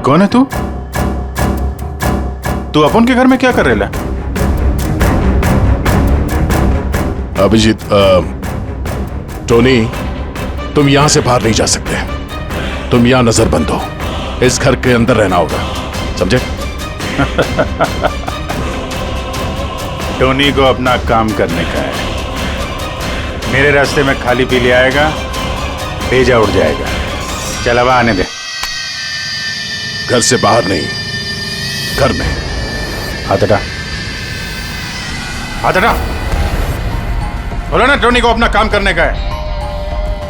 कौन है तू? तू अपन के घर में क्या कर रहे ला? अभिजीत, टोनी, तुम यहां से बाहर नहीं जा सकते। तुम यहां नजरबंद हो। इस घर के अंदर रहना होगा, समझे? टोनी को अपना काम करने का है। मेरे रास्ते में खाली पीली आएगा, भेजा उड़ जाएगा। चल अब आने दे। घर से बाहर नहीं, घर में। हाथ हटा, हाथ हटा। बोलो ना, टोनी को अपना काम करने का है।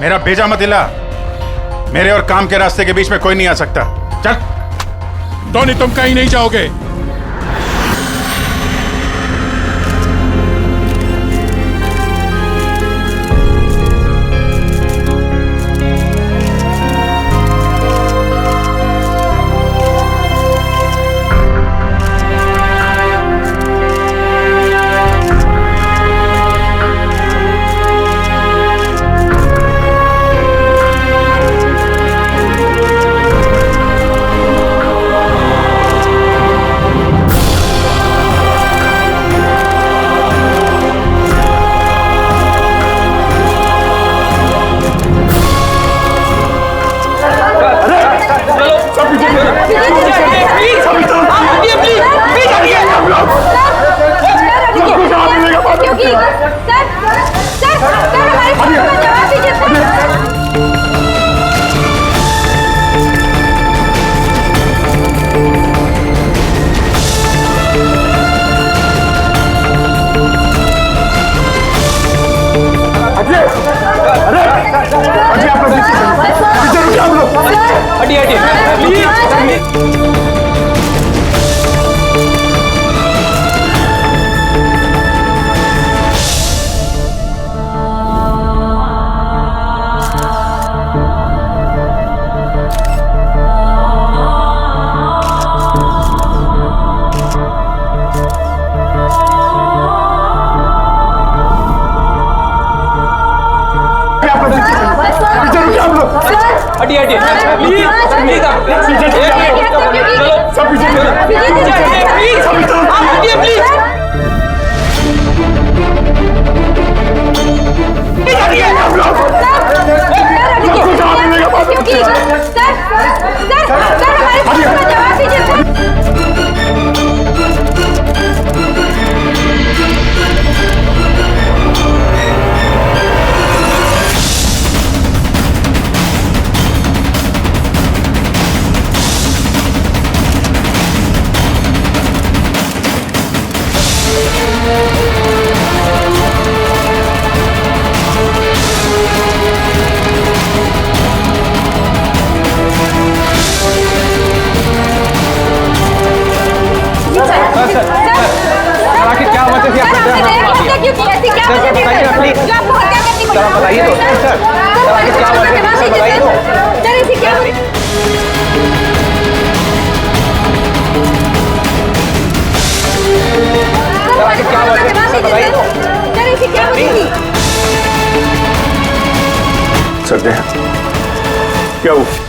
मेरा भेजा मत हिला। मेरे और काम के रास्ते के बीच में कोई नहीं आ सकता। चल। टोनी, तुम कहीं नहीं जाओगे।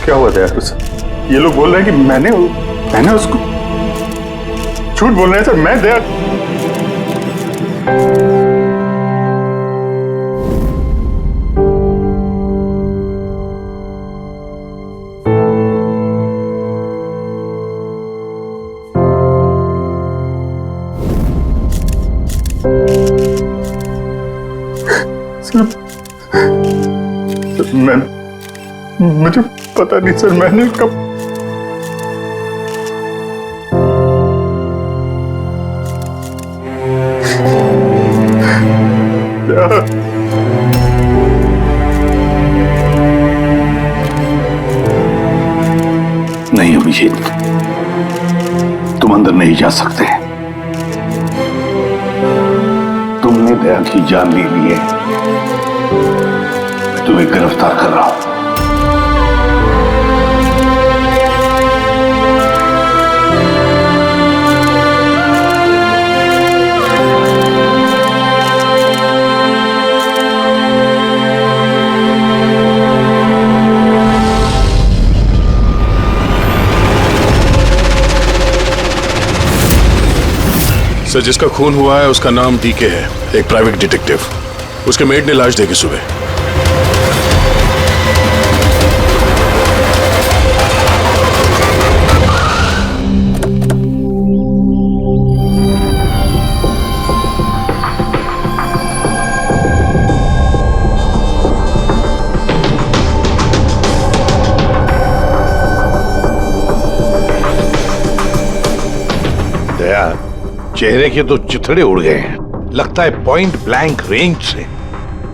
क्या हुआ दया तुझसे? ये लोग बोल रहे हैं कि मैंने उसको झूठ बोल रहे हैं सर। मैं दया मुझे पता नहीं सर, मैंने कब नहीं अभिजीत, तुम अंदर नहीं जा सकते। तुमने दया की जान ले ली है। मैं तुम्हें गिरफ्तार कर रहा हूं। सर, जिसका खून हुआ है उसका नाम डीके है, एक प्राइवेट डिटेक्टिव। उसके मेड ने लाश देखी सुबह। चेहरे के तो चिथड़े उड़ गए हैं। लगता है पॉइंट ब्लैंक रेंज से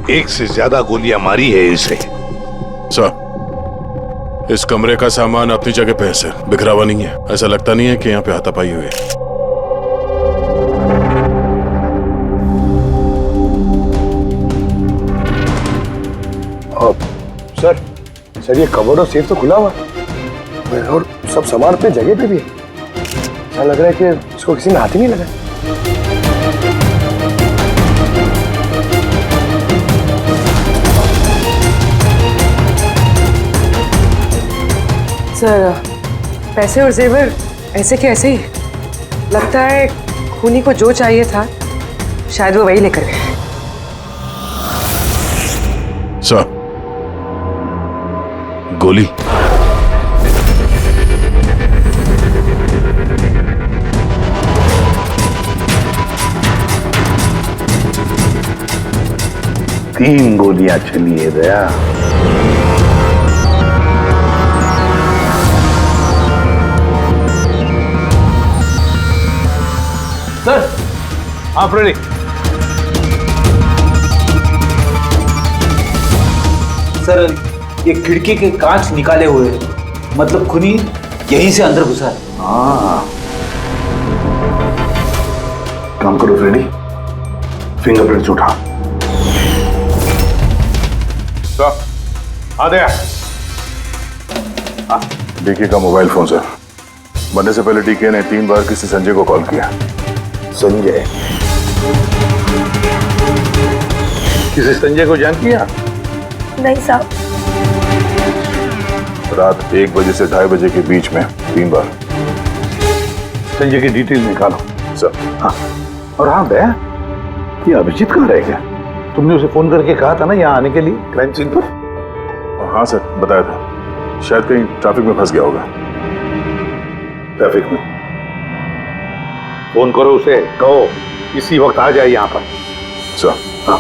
एक से ज्यादा गोलियां मारी है इसे। सर, इस कमरे का सामान अपनी जगह पे है सर, बिखरा हुआ नहीं है। ऐसा लगता नहीं है कि यहाँ पे हाथापाई हुई है। सर ये कबर्ड और सेफ तो खुला हुआ है और सब सामान अपने जगह पे भी है। ऐसा लग रहा है कि इसको किसी ने हाथ ही नहीं लगाया। सर, पैसे और जेवर ऐसे के ऐसे ही। लगता है खूनी को जो चाहिए था शायद वो वही लेकर गए। सर, गोली। तीन गोलियां चली है दया। सर, आप रेडी? सर, ये खिड़की के कांच निकाले हुए हैं, मतलब खूनी यहीं से अंदर घुसा है। हाँ, काम करो फ्रेडी, फिंगरप्रिंट्स उठा। डीके का मोबाइल फोन सर। बनने से पहले डीके ने 3 बार किसी संजय को कॉल किया। संजय? किसी संजय को जान किया? नहीं साहब। रात 1 बजे से 2:30 बजे के बीच में 3 बार। संजय की डिटेल निकालो सर। हाँ, और हाँ दया, ये अभिजीत कहाँ रह गया? तुमने उसे फोन करके कहा था ना यहाँ आने के लिए क्राइम सीन पर? हाँ सर, बताया था। शायद कहीं ट्रैफिक में फंस गया होगा। ट्रैफिक में? फोन करो उसे, कहो इसी वक्त आ जाए यहाँ पर। सर। हाँ।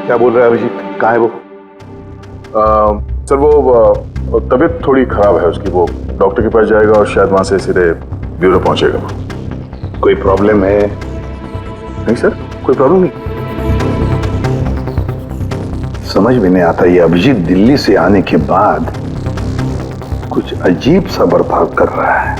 क्या बोल रहा है अभिजीत? कहाँ है वो? सर, वो तबीयत थोड़ी खराब है उसकी। वो डॉक्टर के पास जाएगा और शायद वहां से सीधे ब्यूरो पहुंचेगा। कोई प्रॉब्लम है? नहीं सर, कोई प्रॉब्लम नहीं। समझ में नहीं आता, ये अभिजीत दिल्ली से आने के बाद कुछ अजीब सा बर्ताव कर रहा है।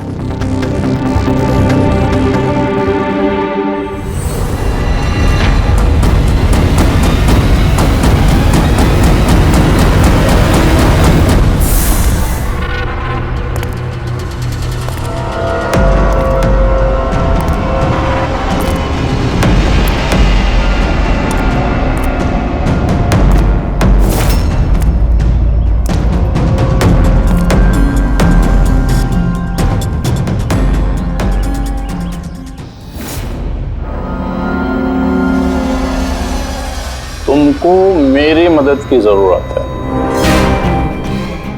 तुमको मेरी मदद की जरूरत है।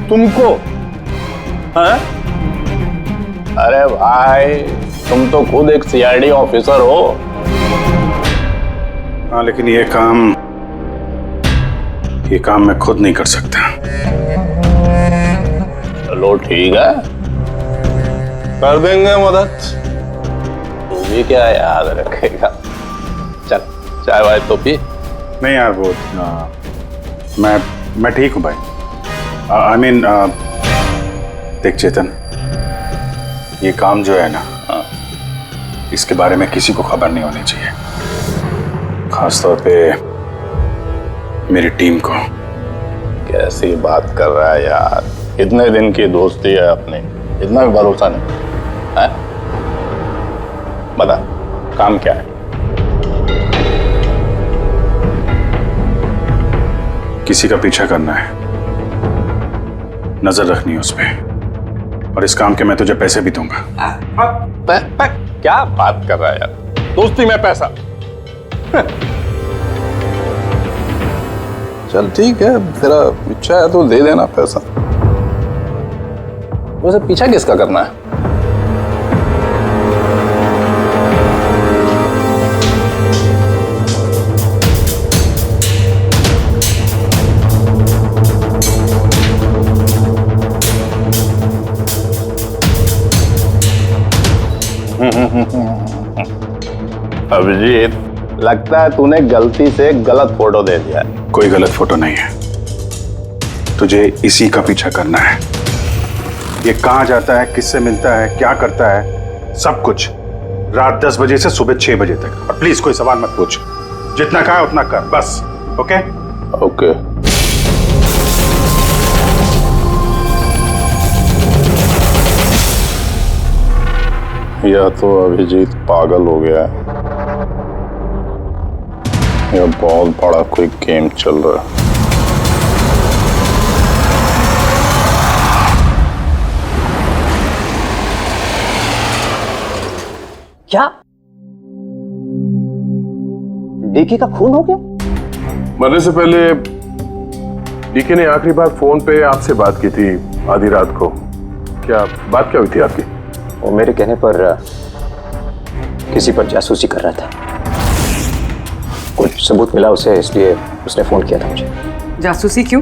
तुमको? हाँ? अरे भाई, तुम तो खुद एक सीआईडी ऑफिसर हो। हाँ, लेकिन ये काम मैं खुद नहीं कर सकता। चलो ठीक है, कर देंगे मदद। ये क्या याद रखेगा। चल चाय वाय तो पी। नहीं यार वो मैं ठीक हूँ भाई। आई मीन देख चेतन, ये काम जो है ना, इसके बारे में किसी को खबर नहीं होनी चाहिए, खासतौर पे मेरी टीम को। कैसी बात कर रहा है यार, इतने दिन की दोस्ती है अपनी, इतना भी भरोसा नहीं है? बता काम क्या है? किसी का पीछा करना है, नजर रखनी है उस पे, और इस काम के मैं तुझे पैसे भी दूंगा। क्या बात कर रहा है यार, दोस्ती में पैसा? चल ठीक है, तेरा इच्छा है तो दे देना पैसा। वैसे पीछा किसका करना है? अभिजीत, लगता है तूने गलती से गलत फोटो दे दिया है। कोई गलत फोटो नहीं है, तुझे इसी का पीछा करना है। ये कहाँ जाता है, किससे मिलता है, क्या करता है, सब कुछ रात 10 बजे से सुबह 6 बजे तक। और प्लीज कोई सवाल मत पूछ, जितना कहा उतना कर बस। Okay okay. या तो अभिजीत पागल हो गया है या बहुत बड़ा कोई गेम चल रहा है। क्या डीके का खून हो गया? मरने से पहले डीके ने आखिरी बार फोन पे आपसे बात की थी आधी रात को। क्या बात क्या हुई थी आपकी? वो मेरे कहने पर किसी पर जासूसी कर रहा था, कुछ सबूत मिला उसे, इसलिए उसने फोन किया था मुझे। जासूसी क्यों?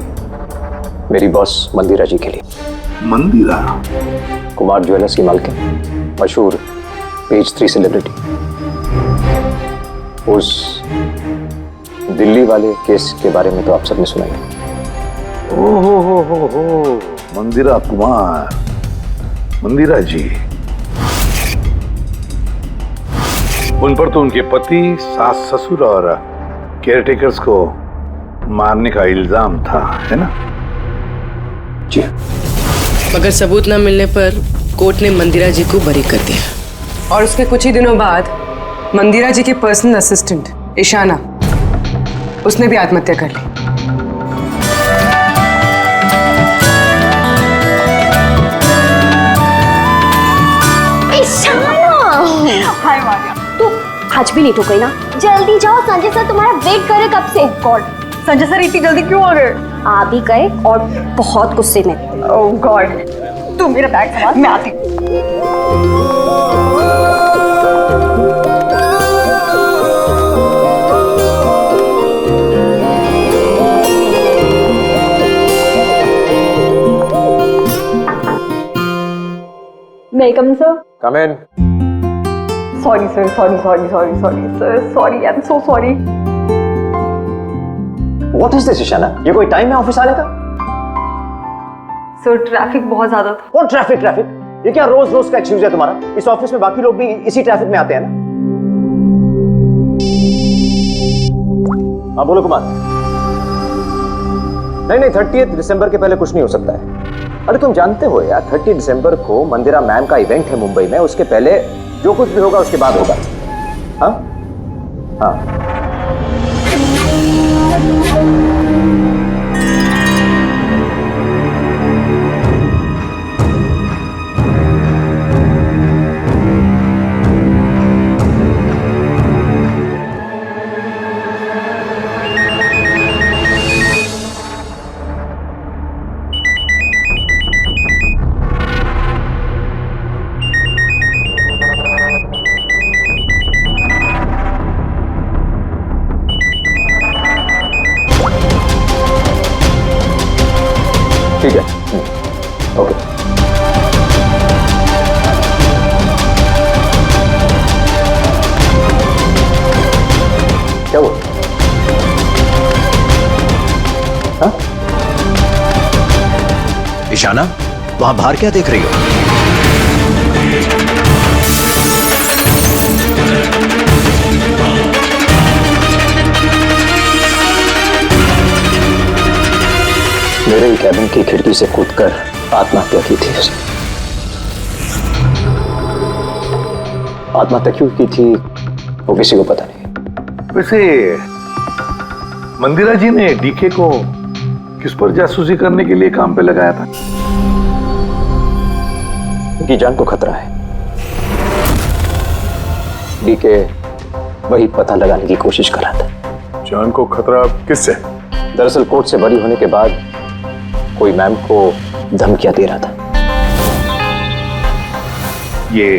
मेरी बॉस मंदिरा जी के लिए। मंदिरा? कुमार ज्वेलर्स की मालकिन, मशहूर पेज 3 सेलिब्रिटी। उस दिल्ली वाले केस के बारे में तो आप सबने सुना ही। हो मंदिरा कुमार, मंदिरा जी। उन पर तो उनके पति, सास ससुर और केयरटेकर्स को मारने का इल्जाम था, है ना? जी। मगर सबूत न मिलने पर कोर्ट ने मंदिरा जी को बरी कर दिया। और उसके कुछ ही दिनों बाद मंदिरा जी की पर्सनल असिस्टेंट ईशाना, उसने भी आत्महत्या कर ली। हाय मारिया, तू आज भी लेट हो गई ना? जल्दी जाओ, संजय सर तुम्हारा वेट कर रहे कब से। गॉड, संजय सर इतनी जल्दी क्यों आ गए? आ भी गए और बहुत गुस्से में। ओह गॉड, तू मेरा बैग संभाल, मैं आती हूँ। May I come in, sir? Come in. Sorry, sir. Sorry, sir. Sorry, I'm so sorry. What is this, Ishana? ये कोई टाइम है ऑफिस आने का? सर ट्रैफिक बहुत ज्यादा था। कौन ट्रैफिक? ये क्या रोज रोज का एक्सक्यूज है तुम्हारा? इस ऑफिस में बाकी लोग भी इसी ट्रैफिक में आते हैं ना? हाँ बोलो कुमार। नहीं 30 दिसंबर के पहले कुछ नहीं हो सकता है। अरे तुम जानते हो यार, 30 दिसंबर को मंदिरा मैम का इवेंट है मुंबई में, उसके पहले जो कुछ भी होगा उसके बाद होगा। हाँ हाँ। ईशाना, वहां बाहर क्या देख रही हो? मेरे ही कैबिन की खिड़की से कूदकर आत्महत्या की थी उसने। आत्महत्या क्यों की थी वो किसी को पता नहीं। वैसे मंदिरा जी ने डीके को किस पर जासूसी करने के लिए काम पे लगाया था? उनकी जान को खतरा है। डीके वही पता लगाने की कोशिश कर रहा था। जान को खतरा किससे? दरअसल कोर्ट से बरी होने के बाद कोई मैम को धमकियां दे रहा था। ये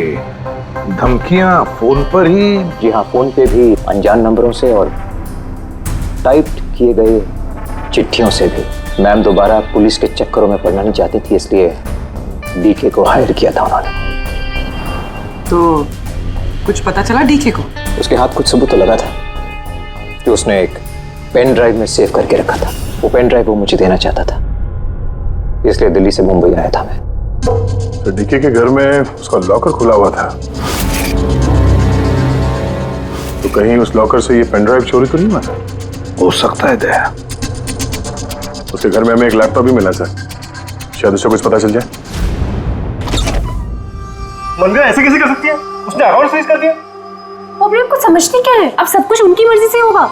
धमकियां फोन पर ही? जी हाँ, फोन पे भी, अनजान नंबरों से और टाइप किए गए चिट्ठियों से भी। मैम दोबारा पुलिस के चक्करों में पड़ना नहीं चाहती थी, इसलिए डीके को हायर किया था उन्होंने। तो कुछ पता चला डीके को? उसके हाथ कुछ सबूत तो लगा था जो उसने एक पेन ड्राइव में सेव करके रखा था। वो पेन ड्राइव वो मुझे देना चाहता था, इसलिए दिल्ली से मुंबई आया था मैं। तो डीके के घर में उसका लॉकर खुला हुआ था, तो कहीं उस लॉकर से ये पेन ड्राइव चोरी तो नहीं हुआ था? हो सकता है दया। उसके घर में हमें एक लैपटॉप भी मिला सर, शायद उससे कुछ पता चल जाए। मंदिरा ऐसे कैसे कर सकती है? उसने अकाउंट फ्रीज कर दिया। प्रॉब्लम को समझते क्या है? अब सब कुछ उनकी मर्जी से होगा।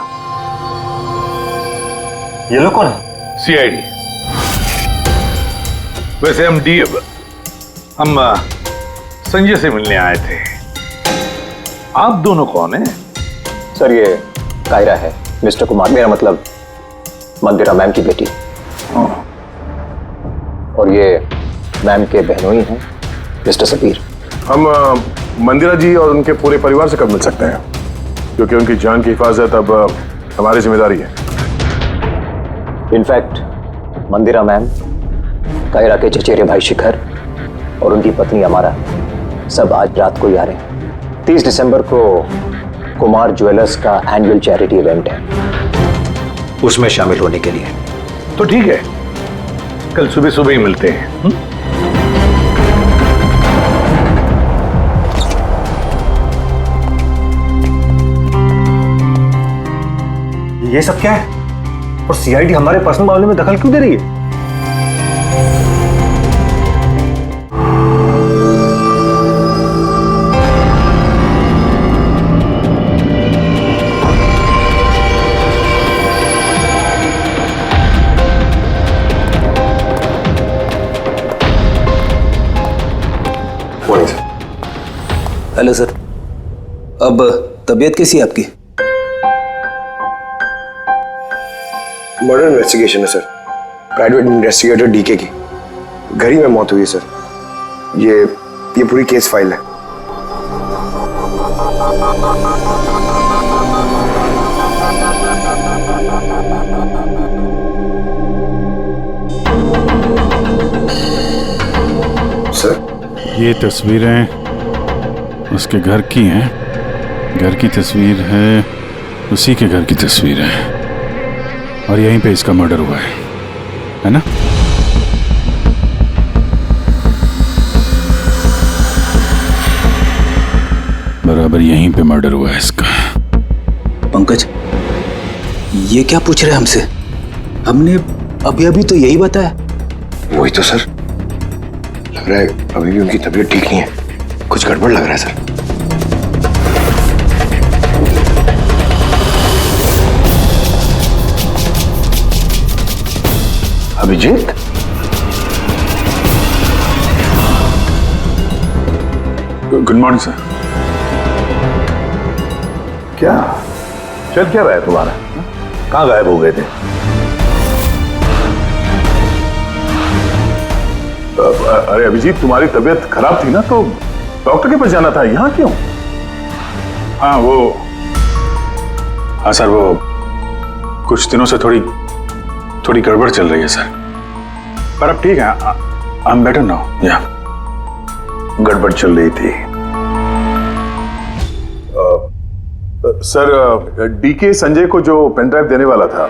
ये लोग कौन है? सीआईडी। वैसे हम संजय से मिलने आए थे। आप दोनों कौन हैं? सर ये कायरा है, मिस्टर कुमार, मेरा मतलब मंदिरा मैम की बेटी। और ये मैम के बहनोई हैं, मिस्टर सबीर। हम मंदिरा जी और उनके पूरे परिवार से कब मिल सकते हैं? क्योंकि उनकी जान की हिफाजत अब हमारी जिम्मेदारी है। इनफैक्ट मंदिरा मैम, कायरा के चचेरे भाई शिखर और उनकी पत्नी अमारा सब आज रात को ही आ रहे हैं। 30 दिसंबर को कुमार ज्वेलर्स का एनुअल चैरिटी इवेंट है, उसमें शामिल होने के लिए। तो ठीक है, कल सुबह सुबह ही मिलते हैं। ये सब क्या है? और सीआईडी हमारे पर्सनल मामले में दखल क्यों दे रही है? हेलो सर, अब तबीयत कैसी है आपकी? मर्डर इन्वेस्टिगेशन है सर, प्राइवेट इन्वेस्टिगेटर डीके की। घर ही में मौत हुई है सर। ये पूरी केस फाइल है। सर ये तस्वीरें उसके घर की हैं। घर की तस्वीर है, उसी के घर की तस्वीर है, और यहीं पे इसका मर्डर हुआ है ना? बराबर यहीं पे मर्डर हुआ है इसका। पंकज, ये क्या पूछ रहे हैं हमसे? हमने अभी अभी तो यही बताया। वही तो सर, लग रहा है अभी भी उनकी तबीयत ठीक नहीं है। कुछ गड़बड़ लग रहा है sir. Abhijeet, good morning sir. क्या चल क्या रहा है तुम्हारा? कहाँ गायब हो गए थे? अरे अभिजीत, तुम्हारी तबीयत खराब थी ना, तो डॉक्टर के पास जाना था। यहाँ क्यों? हाँ सर, वो कुछ दिनों से थोड़ी गड़बड़ चल रही है सर, पर अब ठीक है। I am better now. या गड़बड़ चल रही थी। सर, डीके संजय को जो पेन ड्राइव देने वाला था,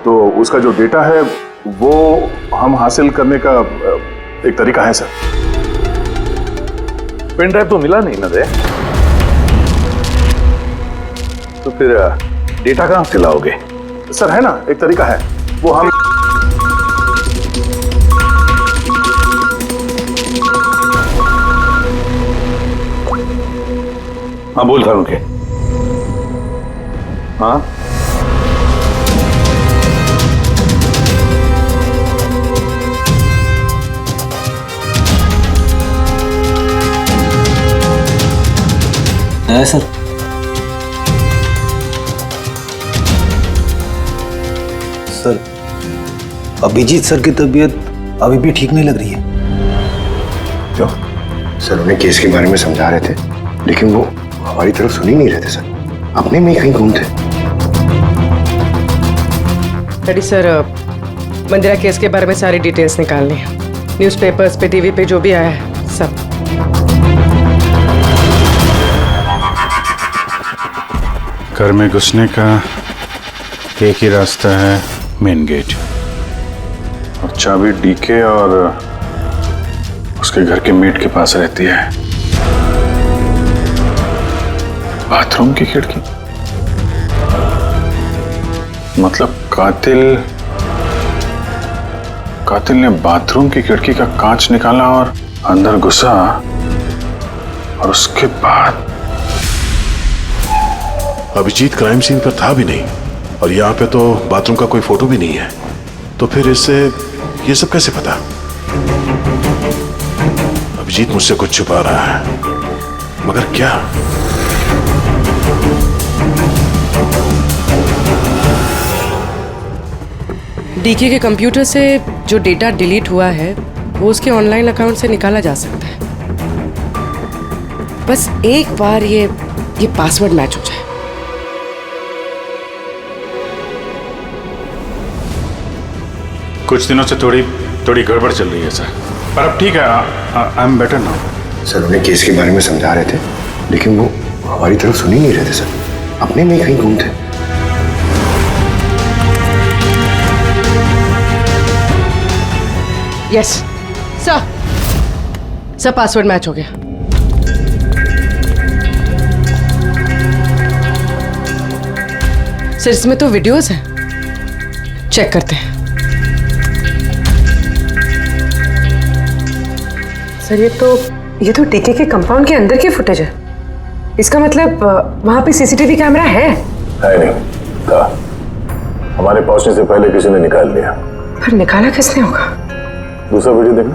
तो उसका जो डेटा है वो हम हासिल करने का एक तरीका है सर। पेन ड्राइव तो मिला नहीं ना दे, तो फिर डेटा कहां से लाओगे? सर है ना, एक तरीका है, वो हम हाँ बोल था उनके। हाँ है सर। सर अभिजीत सर की तबीयत अभी भी ठीक नहीं लग रही है। क्यों? सर उन्हें केस के बारे में समझा रहे थे, लेकिन वो हमारी तरफ सुन ही नहीं रहे थे सर, अपने में ही कहीं घूम थे। डैडी सर, मंदिरा केस के बारे में सारी डिटेल्स निकाल ली, न्यूज़पेपर्स पे, टीवी पे जो भी आया है सब। घर में घुसने का एक ही रास्ता है, मेन गेट, और चाबी डीके और उसके घर के मेट के पास रहती है। बाथरूम की खिड़की, मतलब कातिल ने बाथरूम की खिड़की का कांच निकाला और अंदर घुसा, और उसके बाद अभिजीत क्राइम सीन पर था भी नहीं, और यहाँ पे तो बाथरूम का कोई फोटो भी नहीं है, तो फिर इससे ये सब कैसे पता? अभिजीत मुझसे कुछ छुपा रहा है, मगर क्या? डीके के कंप्यूटर से जो डेटा डिलीट हुआ है वो उसके ऑनलाइन अकाउंट से निकाला जा सकता है, बस एक बार ये पासवर्ड मैच हो जाए। कुछ दिनों से थोड़ी गड़बड़ चल रही है सर, पर अब ठीक है, I am better now. Sir उन्हें केस के बारे में समझा रहे थे, लेकिन वो हमारी तरफ सुन ही नहीं रहे थे सर, अपने में ही कहीं घूम थे। यस सर, पासवर्ड मैच हो गया। सर इसमें तो वीडियोस हैं, चेक करते हैं। सर ये तो डीके के कंपाउंड के अंदर की फुटेज है, इसका मतलब वहां पे सीसीटीवी कैमरा है? नहीं था, हमारे पहुंचने से पहले किसी ने निकाल लिया। पर निकाला किसने होगा? दूसरा वीडियो देखना।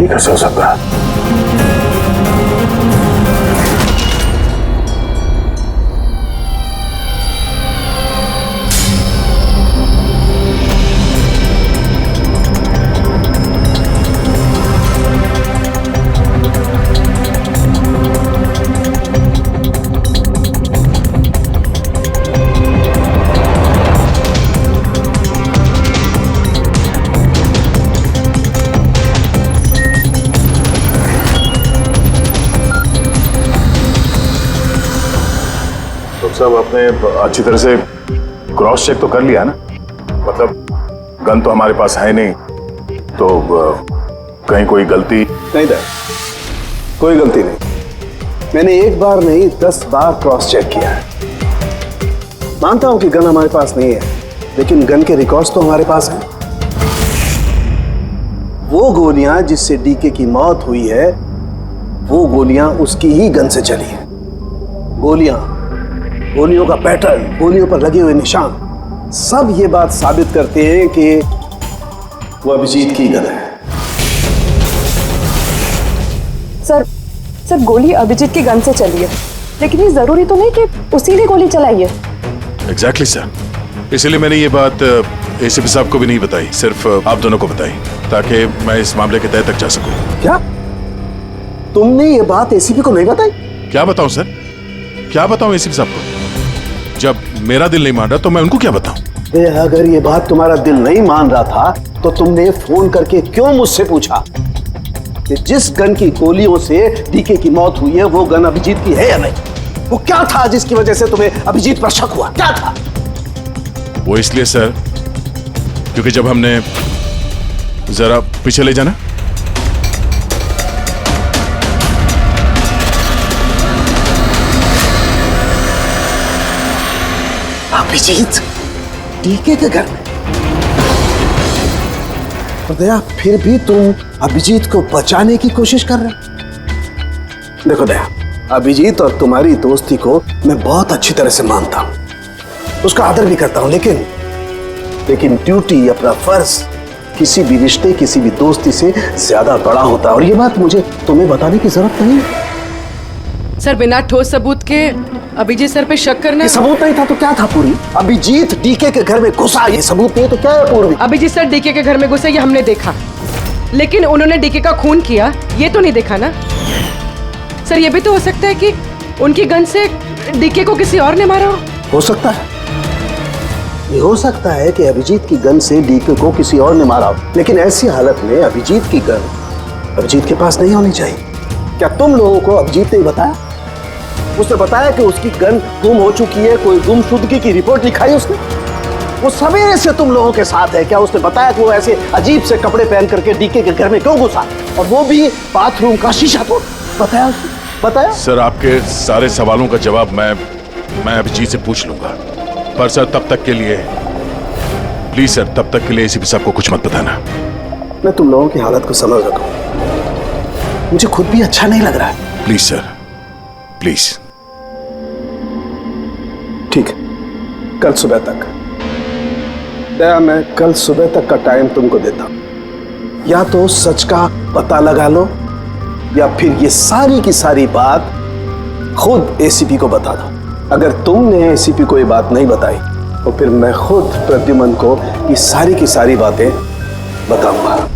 ये कैसे हो सकता है? सब आपने अच्छी तरह से क्रॉस चेक तो कर लिया ना? मतलब गन तो हमारे पास है नहीं, तो कहीं कोई गलती? नहीं था, कोई गलती नहीं। मैंने एक बार नहीं 10 बार क्रॉस चेक किया है। मानता हूं कि गन हमारे पास नहीं है, लेकिन गन के रिकॉर्ड्स तो हमारे पास हैं। वो गोलियां जिससे डीके की मौत हुई है, वो गोलियां उसकी ही गन से चली है। गोलियों का पैटर्न, गोलियों पर लगे हुए निशान, सब ये बात साबित करते हैं कि वो अभिजीत की गन है। सर गोली अभिजीत की गन से चली है, लेकिन ये जरूरी तो नहीं कि उसी ने गोली चलाई है। एग्जैक्टली सर, इसलिए मैंने ये बात एसीपी साहब को भी नहीं बताई, सिर्फ आप दोनों को बताई, ताकि मैं इस मामले के तह तक जा सकूं। क्या तुमने ये बात एसीपी को नहीं बताई? क्या बताऊं सर, क्या बताऊं एसीपी साहब को? जब मेरा दिल नहीं मान रहा तो मैं उनको क्या बताऊं? अगर ये बात तुम्हारा दिल नहीं मान रहा था तो तुमने फोन करके क्यों मुझसे पूछा कि जिस गन की गोलियों से डीके की मौत हुई है वो गन अभिजीत की है या नहीं? वो क्या था जिसकी वजह से तुम्हें अभिजीत पर शक हुआ? क्या था? वो इसलिए सर क्योंकि जब हमने, जरा पीछे ले जाना। अभिजीत डीके के घर में? दया, फिर भी तुम अभिजीत को बचाने की कोशिश कर रहे हो। देखो दया, अभिजीत और तुम्हारी दोस्ती को मैं बहुत अच्छी तरह से मानता हूं, उसका आदर भी करता हूं, लेकिन ड्यूटी, अपना फर्ज किसी भी रिश्ते, किसी भी दोस्ती से ज्यादा बड़ा होता है, और ये बात मुझे तुम्हें बताने की जरूरत नहीं। सर बिना ठोस सबूत के अभिजीत सर पे शक करना? ये सबूत नहीं था तो क्या था पूरी? अभिजीत डीके के घर में घुसा, ये सबूत नहीं तो क्या है पूर्वी? अभिजीत सर डीके के घर में घुसे ये हमने देखा, लेकिन उन्होंने डीके का खून किया ये तो नहीं देखा ना। सर ये भी तो हो सकता है कि उनकी गन से डीके को किसी और ने मारा हो सकता है, ये हो सकता है कि अभिजीत की गन से डीके को किसी और ने मारा हो, लेकिन ऐसी हालत में अभिजीत की गन अभिजीत के पास नहीं होनी चाहिए। क्या तुम लोगों को अभिजीत ने बताया? उसने बताया कि उसकी गन गुम हो चुकी है, कोई गुमशुदगी की रिपोर्ट लिखाई उसने? वो सवेरे से तुम लोगों के साथ है, क्या उसने बताया कि वो ऐसे अजीब से कपड़े पहन करके डीके के घर में क्यों घुसा, और वो भी बाथरूम का शीशा तोड़? बताया उसने? बताया? सर आपके सारे सवालों का जवाब मैं अभिजीत से पूछ लूंगा, पर सर तब तक के लिए प्लीज सर, तब तक के लिए एसीपी साहब को कुछ मत बताना। मैं तुम लोगों की हालत को समझ रहा हूं, मुझे खुद भी अच्छा नहीं लग रहा है। Please sir, please. ठीक है, कल सुबह तक दया, मैं कल सुबह तक का टाइम तुमको देता हूं। या तो सच का पता लगा लो, या फिर ये सारी की सारी बात खुद एसीपी को बता दो। अगर तुमने एसीपी को ये बात नहीं बताई तो फिर मैं खुद प्रद्युमन को ये सारी की सारी बातें बताऊंगा।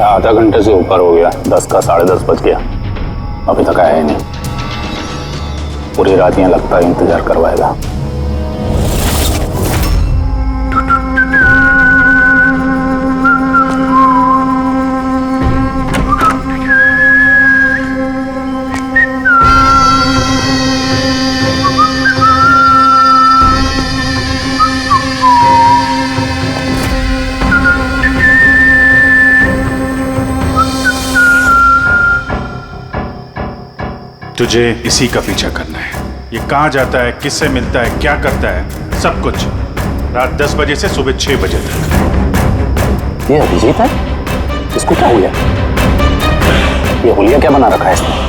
आधा घंटे से ऊपर हो गया, 10 का 10:30 बज गया, अभी तक आया ही नहीं। पूरी रात यहाँ लगता है इंतजार करवाएगा। तुझे इसी का पीछा करना है। ये कहाँ जाता है, किससे मिलता है, क्या करता है, सब कुछ रात 10 बजे से सुबह 6 बजे तक। ये अभिजीत है? इसको क्या हो गया? ये हुलिया क्या बना रखा है इसने?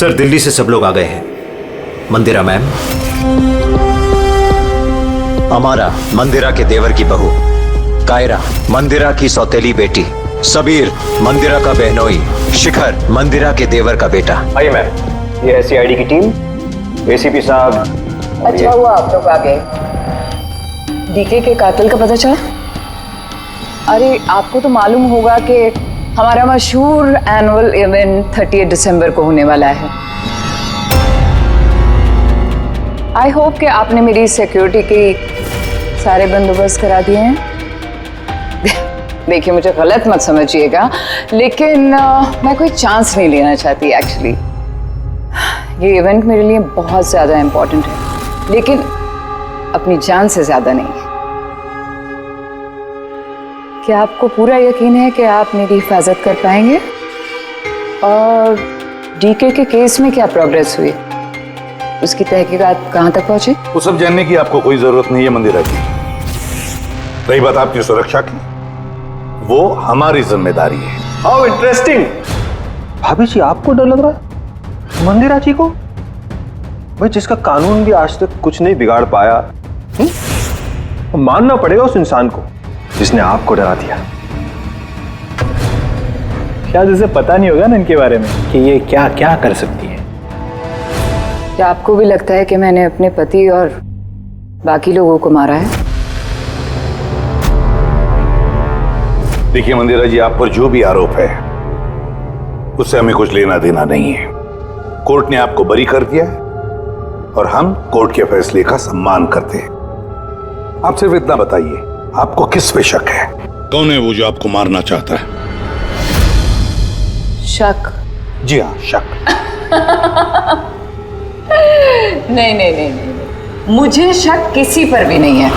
सर, दिल्ली से सब लोग आ गए हैं। मंदिरा मैम, अमारा मंदिरा के देवर की बहू, कायरा मंदिरा की सौतेली बेटी, सबीर मंदिरा का बहनोई, शिखर मंदिरा के देवर का बेटा। आइए मैम, ये है सीआईडी की टीम। एसीपी साहब। अच्छा हुआ आप लोग आ गए। डीके के कातिल का पता चला? अरे आपको तो मालूम होगा कि हमारा मशहूर एनुअल इवेंट 30 दिसंबर को होने वाला है। आई होप कि आपने मेरी सिक्योरिटी के सारे बंदोबस्त करा दिए हैं। देखिए, मुझे गलत मत समझिएगा, लेकिन मैं कोई चांस नहीं लेना चाहती एक्चुअली। ये इवेंट मेरे लिए बहुत ज़्यादा इम्पोर्टेंट है, लेकिन अपनी जान से ज़्यादा नहीं है। क्या आपको पूरा यकीन है कि आप मेरी हिफाजत कर पाएंगे? और डीके के केस में क्या प्रोग्रेस हुई? उसकी तहकीकात कहाँ तक पहुंची? वो सब जानने की आपको कोई जरूरत नहीं है मंदिरा जी। रही बात आपकी सुरक्षा की, वो हमारी जिम्मेदारी है। How interesting. भाभी जी, आपको डर लग रहा है मंदिरा जी को? भाई, जिसका कानून भी आज तक कुछ नहीं बिगाड़ पाया, मानना पड़ेगा उस इंसान को जिसने आपको डरा दिया। शायद उसे पता नहीं होगा ना इनके बारे में कि ये क्या क्या कर सकती है। क्या आपको भी लगता है कि मैंने अपने पति और बाकी लोगों को मारा है? देखिए मंदिरा जी, आप पर जो भी आरोप है उससे हमें कुछ लेना देना नहीं है। कोर्ट ने आपको बरी कर दिया है और हम कोर्ट के फैसले का सम्मान करते हैं। आप सिर्फ इतना बताइए, आपको किस पे शक है? कौन है वो जो आपको मारना चाहता है? शक? जी हाँ, शक। नहीं, मुझे शक किसी पर भी नहीं है,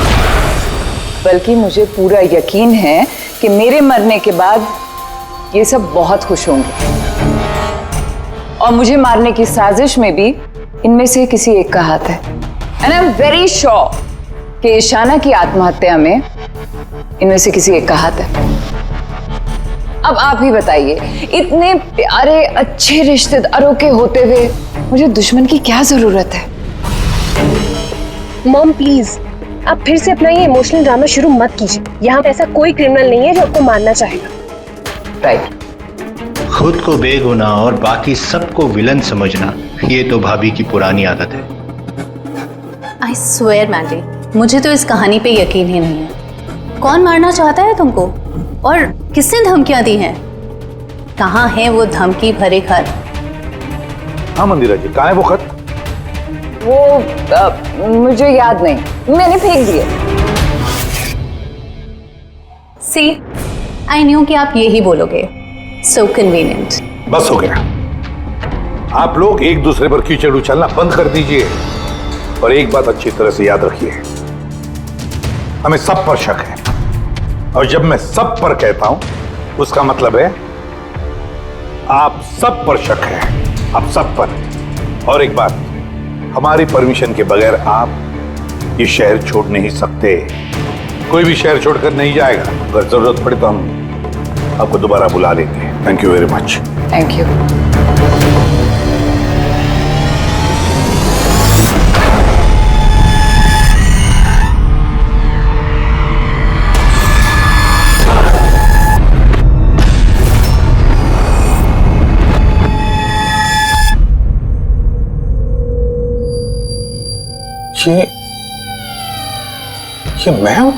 बल्कि मुझे पूरा यकीन है कि मेरे मरने के बाद ये सब बहुत खुश होंगे और मुझे मारने की साजिश में भी इनमें से किसी एक का हाथ है। And I am very sure कि ईशाना की आत्महत्या में इनमें से किसी एक का हाथ है। अब आप ही बताइए, इतने प्यारे अच्छे रिश्तेदारों के होते हुए मुझे दुश्मन की क्या जरूरत है? मॉम प्लीज, आप फिर से अपना ये इमोशनल ड्रामा शुरू मत कीजिए। यहाँ ऐसा कोई क्रिमिनल नहीं है जो आपको मारना चाहेगा। राइट। खुद को बेगुनाह और बाकी सबको विलन समझना, ये तो भाभी की पुरानी आदत है। आई स्वेयर मैंडी, मुझे तो इस कहानी पे यकीन ही नहीं है। कौन मारना चाहता है तुमको और किसने धमकियां दी हैं? कहाँ है वो धमकी भरे खत? हाँ मंदिरा जी, कहाँ है वो खत? वो मुझे याद नहीं, मैंने फेंक दिए। सी, आई न्यू कि आप यही बोलोगे। सो कन्वीनियंट। बस हो गया। आप लोग एक दूसरे पर कीचड़ उछलना बंद कर दीजिए और एक बात अच्छी तरह से याद रखिए, हमें सब पर शक है और जब मैं सब पर कहता हूं उसका मतलब है आप सब पर शक है, आप सब पर। और एक बात, हमारी परमिशन के बगैर आप ये शहर छोड़ नहीं सकते। कोई भी शहर छोड़कर नहीं जाएगा। अगर जरूरत पड़े तो हम आपको दोबारा बुला लेंगे। Thank you very much. Thank you. ये मैं हूं?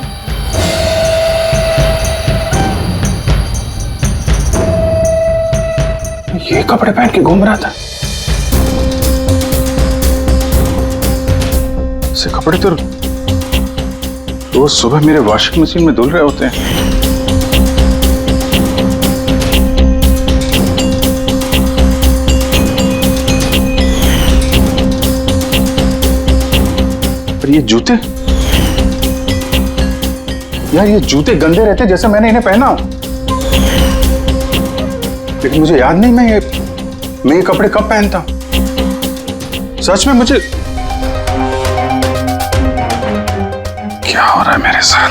ये कपड़े पहन के घूम रहा था? ऐसे कपड़े तो रोज सुबह मेरे वॉशिंग मशीन में धुल रहे होते हैं। पर ये जूते, यार ये जूते गंदे रहते जैसे मैंने इन्हें पहना हो। लेकिन मुझे याद नहीं मैं ये कपड़े कब पहनता हूं। सच में मुझे क्या हो रहा है मेरे साथ?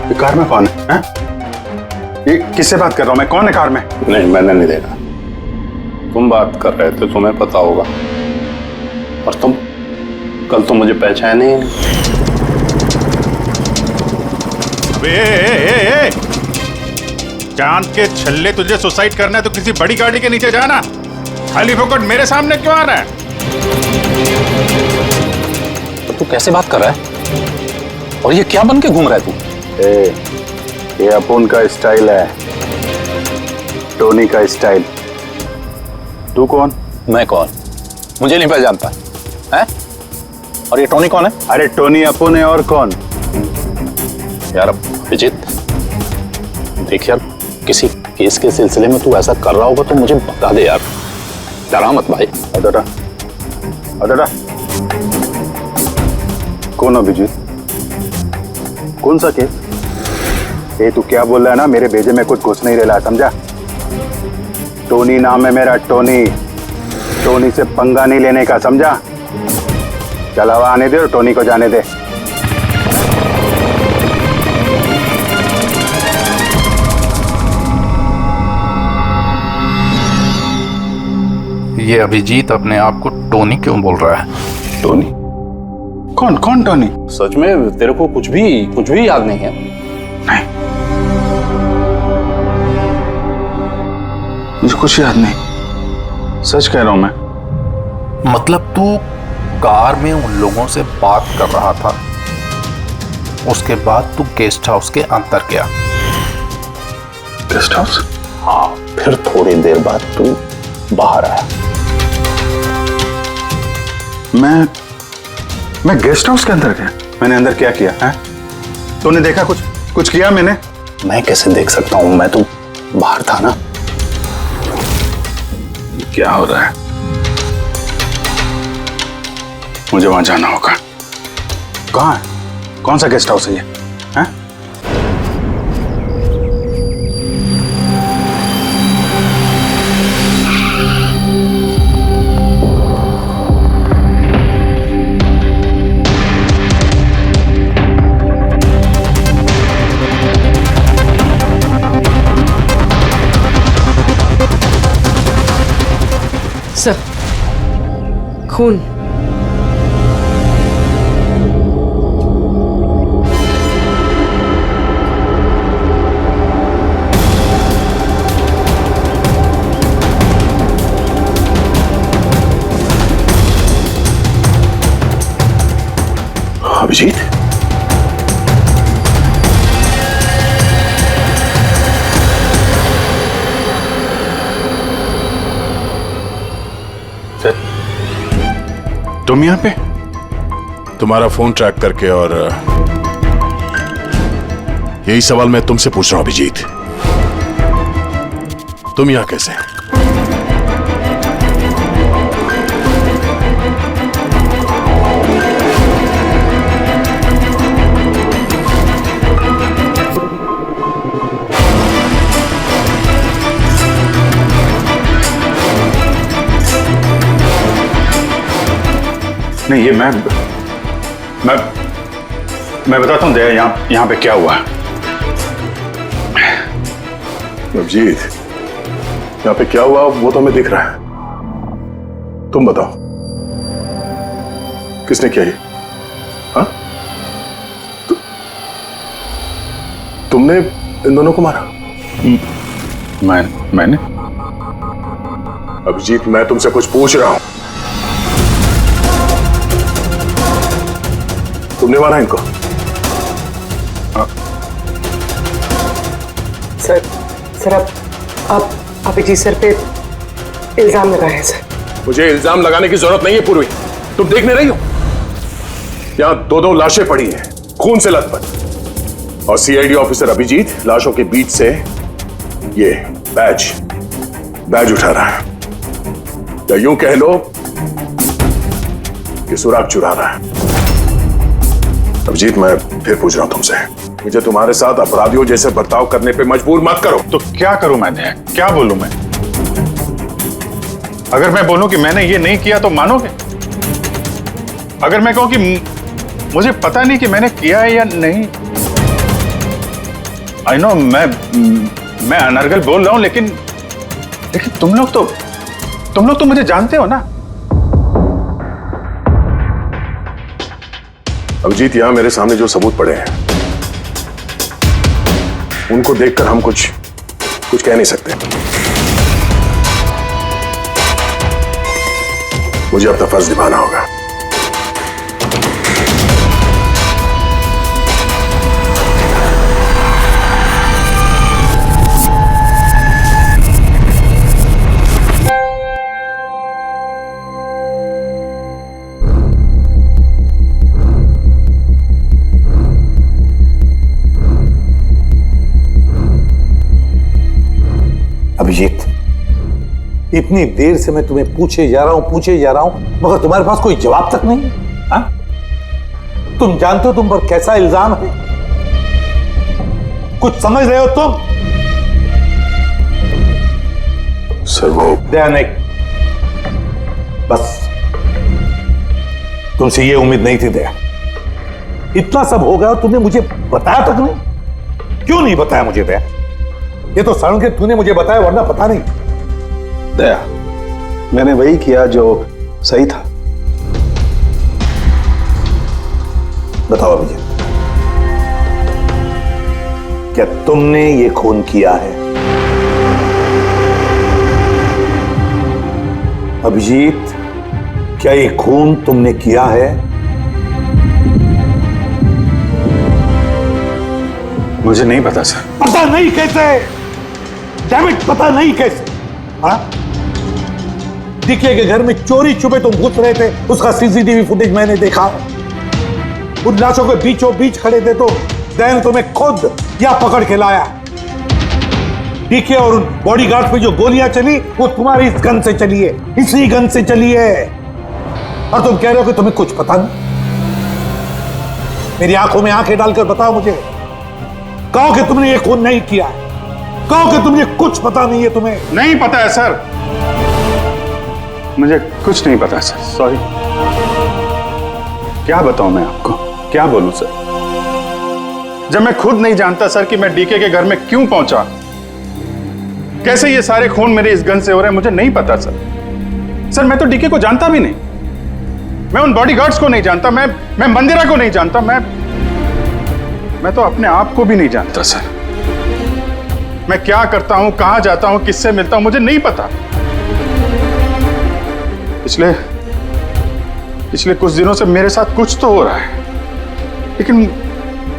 ये कार में कौन है? ये किससे बात कर रहा हूं मैं? कौन है कार में? नहीं, मैंने नहीं देखा। तुम बात कर रहे थे, तुम्हें पता होगा। और तुम कल तो मुझे पहचाने ही नहीं। अबे चांद के छल्ले, तुझे सुसाइड करना है तो किसी बड़ी गाड़ी के नीचे जाना। खाली फोकट मेरे सामने क्यों आ रहा है? तो तू कैसे बात कर रहा है? और ये क्या बन के घूम रहा है तू? ये अपुन का स्टाइल है, टोनी का स्टाइल। तू कौन? मैं कौन? मुझे नहीं पहचानता है? और ये टोनी कौन है? अरे टोनी अपुन है, और कौन? यार अभिजीत, देख यार, किसी केस के सिलसिले में तू ऐसा कर रहा होगा तो मुझे बता दे यार। डरा मत भाई। अदरा अदरा कौन अभिजीत? कौन सा केस? ये तू क्या बोल रहा है ना, मेरे भेजे में कुछ घुस नहीं रहा, समझा? टोनी नाम है मेरा, टोनी। टोनी से पंगा नहीं लेने का, समझा? चल हवा आने दे और टोनी को जाने दे। ये अभिजीत अपने आप को टोनी क्यों बोल रहा है? टोनी? कौन कौन टोनी? सच में तेरे को कुछ भी याद नहीं है? नहीं, मुझे कुछ याद नहीं, सच कह रहा हूं मैं। मतलब तू कार में उन लोगों से बात कर रहा था, उसके बाद तू गेस्ट हाउस के अंदर गया। Guest house? हाँ, फिर थोड़ी देर बाद तू बाहर आया। मैं गेस्ट हाउस के अंदर गया? मैंने अंदर क्या किया है? तूने देखा? कुछ किया मैंने? मैं कैसे देख सकता हूं, मैं तो बाहर था ना। क्या हो रहा है? मुझे वहां जाना होगा। कहां है? कौन सा गेस्ट हाउस है ये? हैं? सर, खून। अभिजीत, तुम यहाँ पे? तुम्हारा फोन ट्रैक करके, और यही सवाल मैं तुमसे पूछ रहा हूं अभिजीत, तुम यहां कैसे? नहीं, ये मैं बताता हूँ दया, यहाँ पे क्या हुआ। अभिजीत, यहाँ पे क्या हुआ वो तो हमें दिख रहा है। तुम बताओ, किसने किया ये? हाँ? तुमने इन दोनों को मारा? मैंने? अभिजीत, मैं तुमसे कुछ पूछ रहा हूं। तुमने मारा इनको? सर आप अभिजीत सर पे इल्जाम लगाए हैं सर। मुझे इल्जाम लगाने की जरूरत नहीं है पूर्वी, तुम देखने रही हो यहां दो लाशें पड़ी हैं, खून से लथपथ, और सीआईडी ऑफिसर अभिजीत लाशों के बीच से ये बैज उठा रहा है, या यूं कह लो कि सुराग चुरा रहा है। अभिजीत, मैं फिर पूछ रहा हूं तुमसे, मुझे तुम्हारे साथ अपराधियों जैसे बर्ताव करने पे मजबूर मत करो। तो क्या करूं मैं? क्या बोलूं मैं? अगर मैं बोलूं कि मैंने ये नहीं किया तो मानोगे? अगर मैं कहूं कि मुझे पता नहीं कि मैंने किया है या नहीं? आई नो, मैं अनर्गल बोल रहा हूं, लेकिन तुम लोग तो मुझे जानते हो ना। अभिजीत, यहां मेरे सामने जो सबूत पड़े हैं उनको देखकर हम कुछ कह नहीं सकते। मुझे अपना फर्ज निभाना होगा। अभिजीत, इतनी देर से मैं तुम्हें पूछे जा रहा हूं, मगर तुम्हारे पास कोई जवाब तक नहीं। हाँ? तुम जानते हो तुम पर कैसा इल्जाम है? कुछ समझ रहे हो तुम? सर वो दया नहीं, बस तुमसे ये उम्मीद नहीं थी दया। इतना सब हो गया और तुमने मुझे बताया तक नहीं। क्यों नहीं बताया मुझे दया? ये तो सड़न के तूने मुझे बताया, वरना पता नहीं। दया, मैंने वही किया जो सही था। बताओ अभिजीत, क्या तुमने ये खून किया है? अभिजीत, क्या ये खून तुमने किया है? मुझे नहीं पता सर। पता नहीं कैसे? डैम इट, पता नहीं कैसे? हाँ? डीके के घर में चोरी छुपे तुम घुस रहे थे, उसका सीसीटीवी फुटेज मैंने देखा। उन लाशों के बीचों बीच खड़े थे तो दैन तुम्हें खुद या पकड़ के लाया। डीके और उन बॉडीगार्ड पे जो गोलियां चली वो तुम्हारी इस गन से चली है, इसी गन से चली है। और तुम कह रहे हो कि तुम्हें कुछ पता नहीं। मेरी आंखों में आंखें डालकर बताओ मुझे, कहो कि तुमने ये खून नहीं किया, कहो कि तुमने कुछ पता नहीं है। तुम्हें नहीं पता है सर, मुझे कुछ नहीं पता सर, सॉरी। क्या बताऊं मैं आपको, क्या बोलूं सर, जब मैं खुद नहीं जानता सर कि मैं डीके के घर में क्यों पहुंचा, कैसे ये सारे खून मेरे इस गन से हो रहे हैं, मुझे नहीं पता सर। सर मैं तो डीके को जानता भी नहीं, मैं उन बॉडीगार्ड्स को नहीं जानता, मैं मंदिरा को नहीं जानता, मैं तो अपने आप को भी नहीं जानता सर। मैं क्या करता हूं, कहां जाता हूं, किससे मिलता हूं, मुझे नहीं पता। पिछले कुछ दिनों से मेरे साथ कुछ तो हो रहा है, लेकिन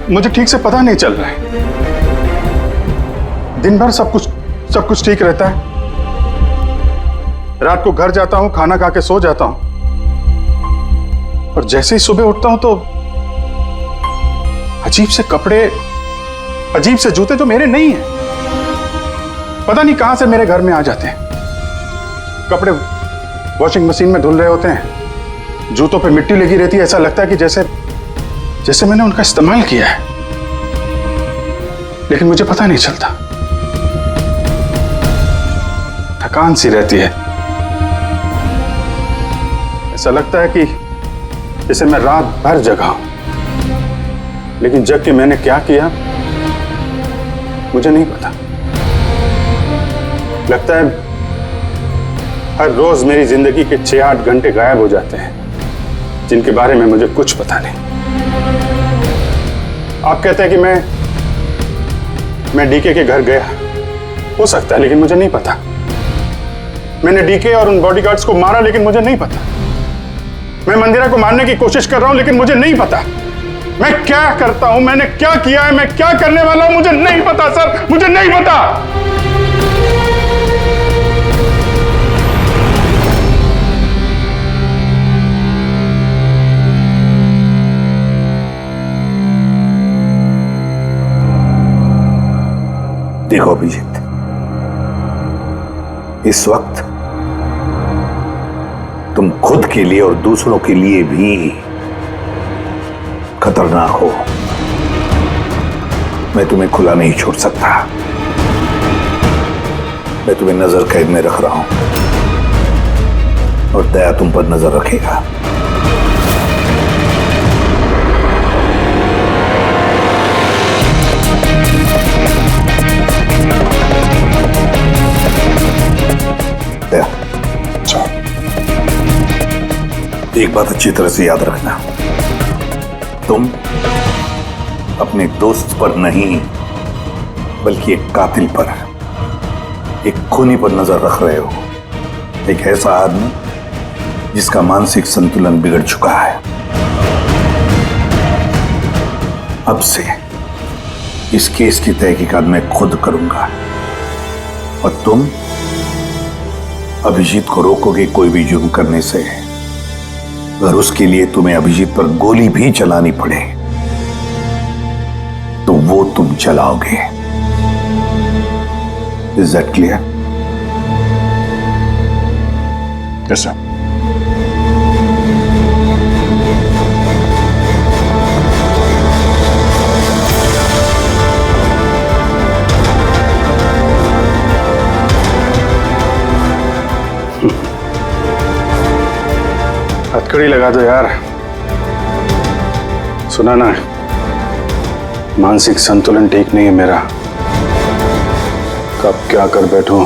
मुझे ठीक से पता नहीं चल रहा है। दिन भर सब कुछ ठीक रहता है, रात को घर जाता हूं, खाना खा के सो जाता हूं, और जैसे ही सुबह उठता हूं तो अजीब से कपड़े, अजीब से जूते जो मेरे नहीं हैं, पता नहीं कहां से मेरे घर में आ जाते हैं। कपड़े वॉशिंग मशीन में धुल रहे होते हैं, जूतों पे मिट्टी लगी रहती है, ऐसा लगता है कि जैसे मैंने उनका इस्तेमाल किया है, लेकिन मुझे पता नहीं चलता। थकान सी रहती है, ऐसा लगता है कि जैसे मैं रात भर जगा हूं, लेकिन जग के मैंने क्या किया मुझे नहीं पता। लगता है हर रोज मेरी जिंदगी के 6-8 घंटे गायब हो जाते हैं, जिनके बारे में मुझे कुछ पता नहीं। आप कहते हैं कि मैं डीके के घर गया, हो सकता है, लेकिन मुझे नहीं पता। मैंने डीके और उन बॉडीगार्ड्स को मारा, लेकिन मुझे नहीं पता। मैं मंदिरा को मारने की कोशिश कर रहा हूं, लेकिन मुझे नहीं पता। मैं क्या करता हूं, मैंने क्या किया है, मैं क्या करने वाला हूं, मुझे नहीं पता सर, मुझे नहीं पता। देखो अभिजीत, इस वक्त तुम खुद के लिए और दूसरों के लिए भी खतरनाक हो। मैं तुम्हें खुला नहीं छोड़ सकता, मैं तुम्हें नजर कैद में रख रहा हूं, और दया तुम पर नजर रखेगा। एक बात अच्छी तरह से याद रखना, तुम अपने दोस्त पर नहीं बल्कि एक कातिल पर, एक खूनी पर नजर रख रहे हो। एक ऐसा आदमी जिसका मानसिक संतुलन बिगड़ चुका है। अब से इस केस की तहकीकात मैं खुद करूंगा और तुम अभिजीत को रोकोगे कोई भी जुर्म करने से। अगर उसके लिए तुम्हें अभिजीत पर गोली भी चलानी पड़े तो वो तुम चलाओगे। Is that clear? Yes sir. हथकड़ी लगा दो यार। सुना ना, मानसिक संतुलन ठीक नहीं है मेरा। कब क्या कर बैठूं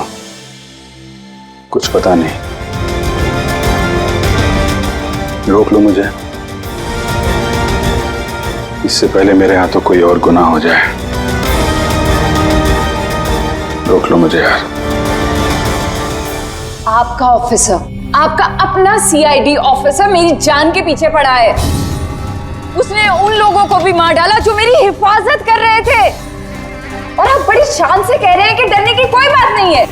कुछ पता नहीं। रोक लो मुझे, इससे पहले मेरे हाथों कोई और गुनाह हो जाए। रोक लो मुझे यार। आपका ऑफिसर, आपका अपना सीआईडी ऑफिसर मेरी जान के पीछे पड़ा है। उसने उन लोगों को भी मार डाला जो मेरी हिफाजत कर रहे थे, और आप बड़ी शान से कह रहे हैं कि डरने की कोई बात नहीं है।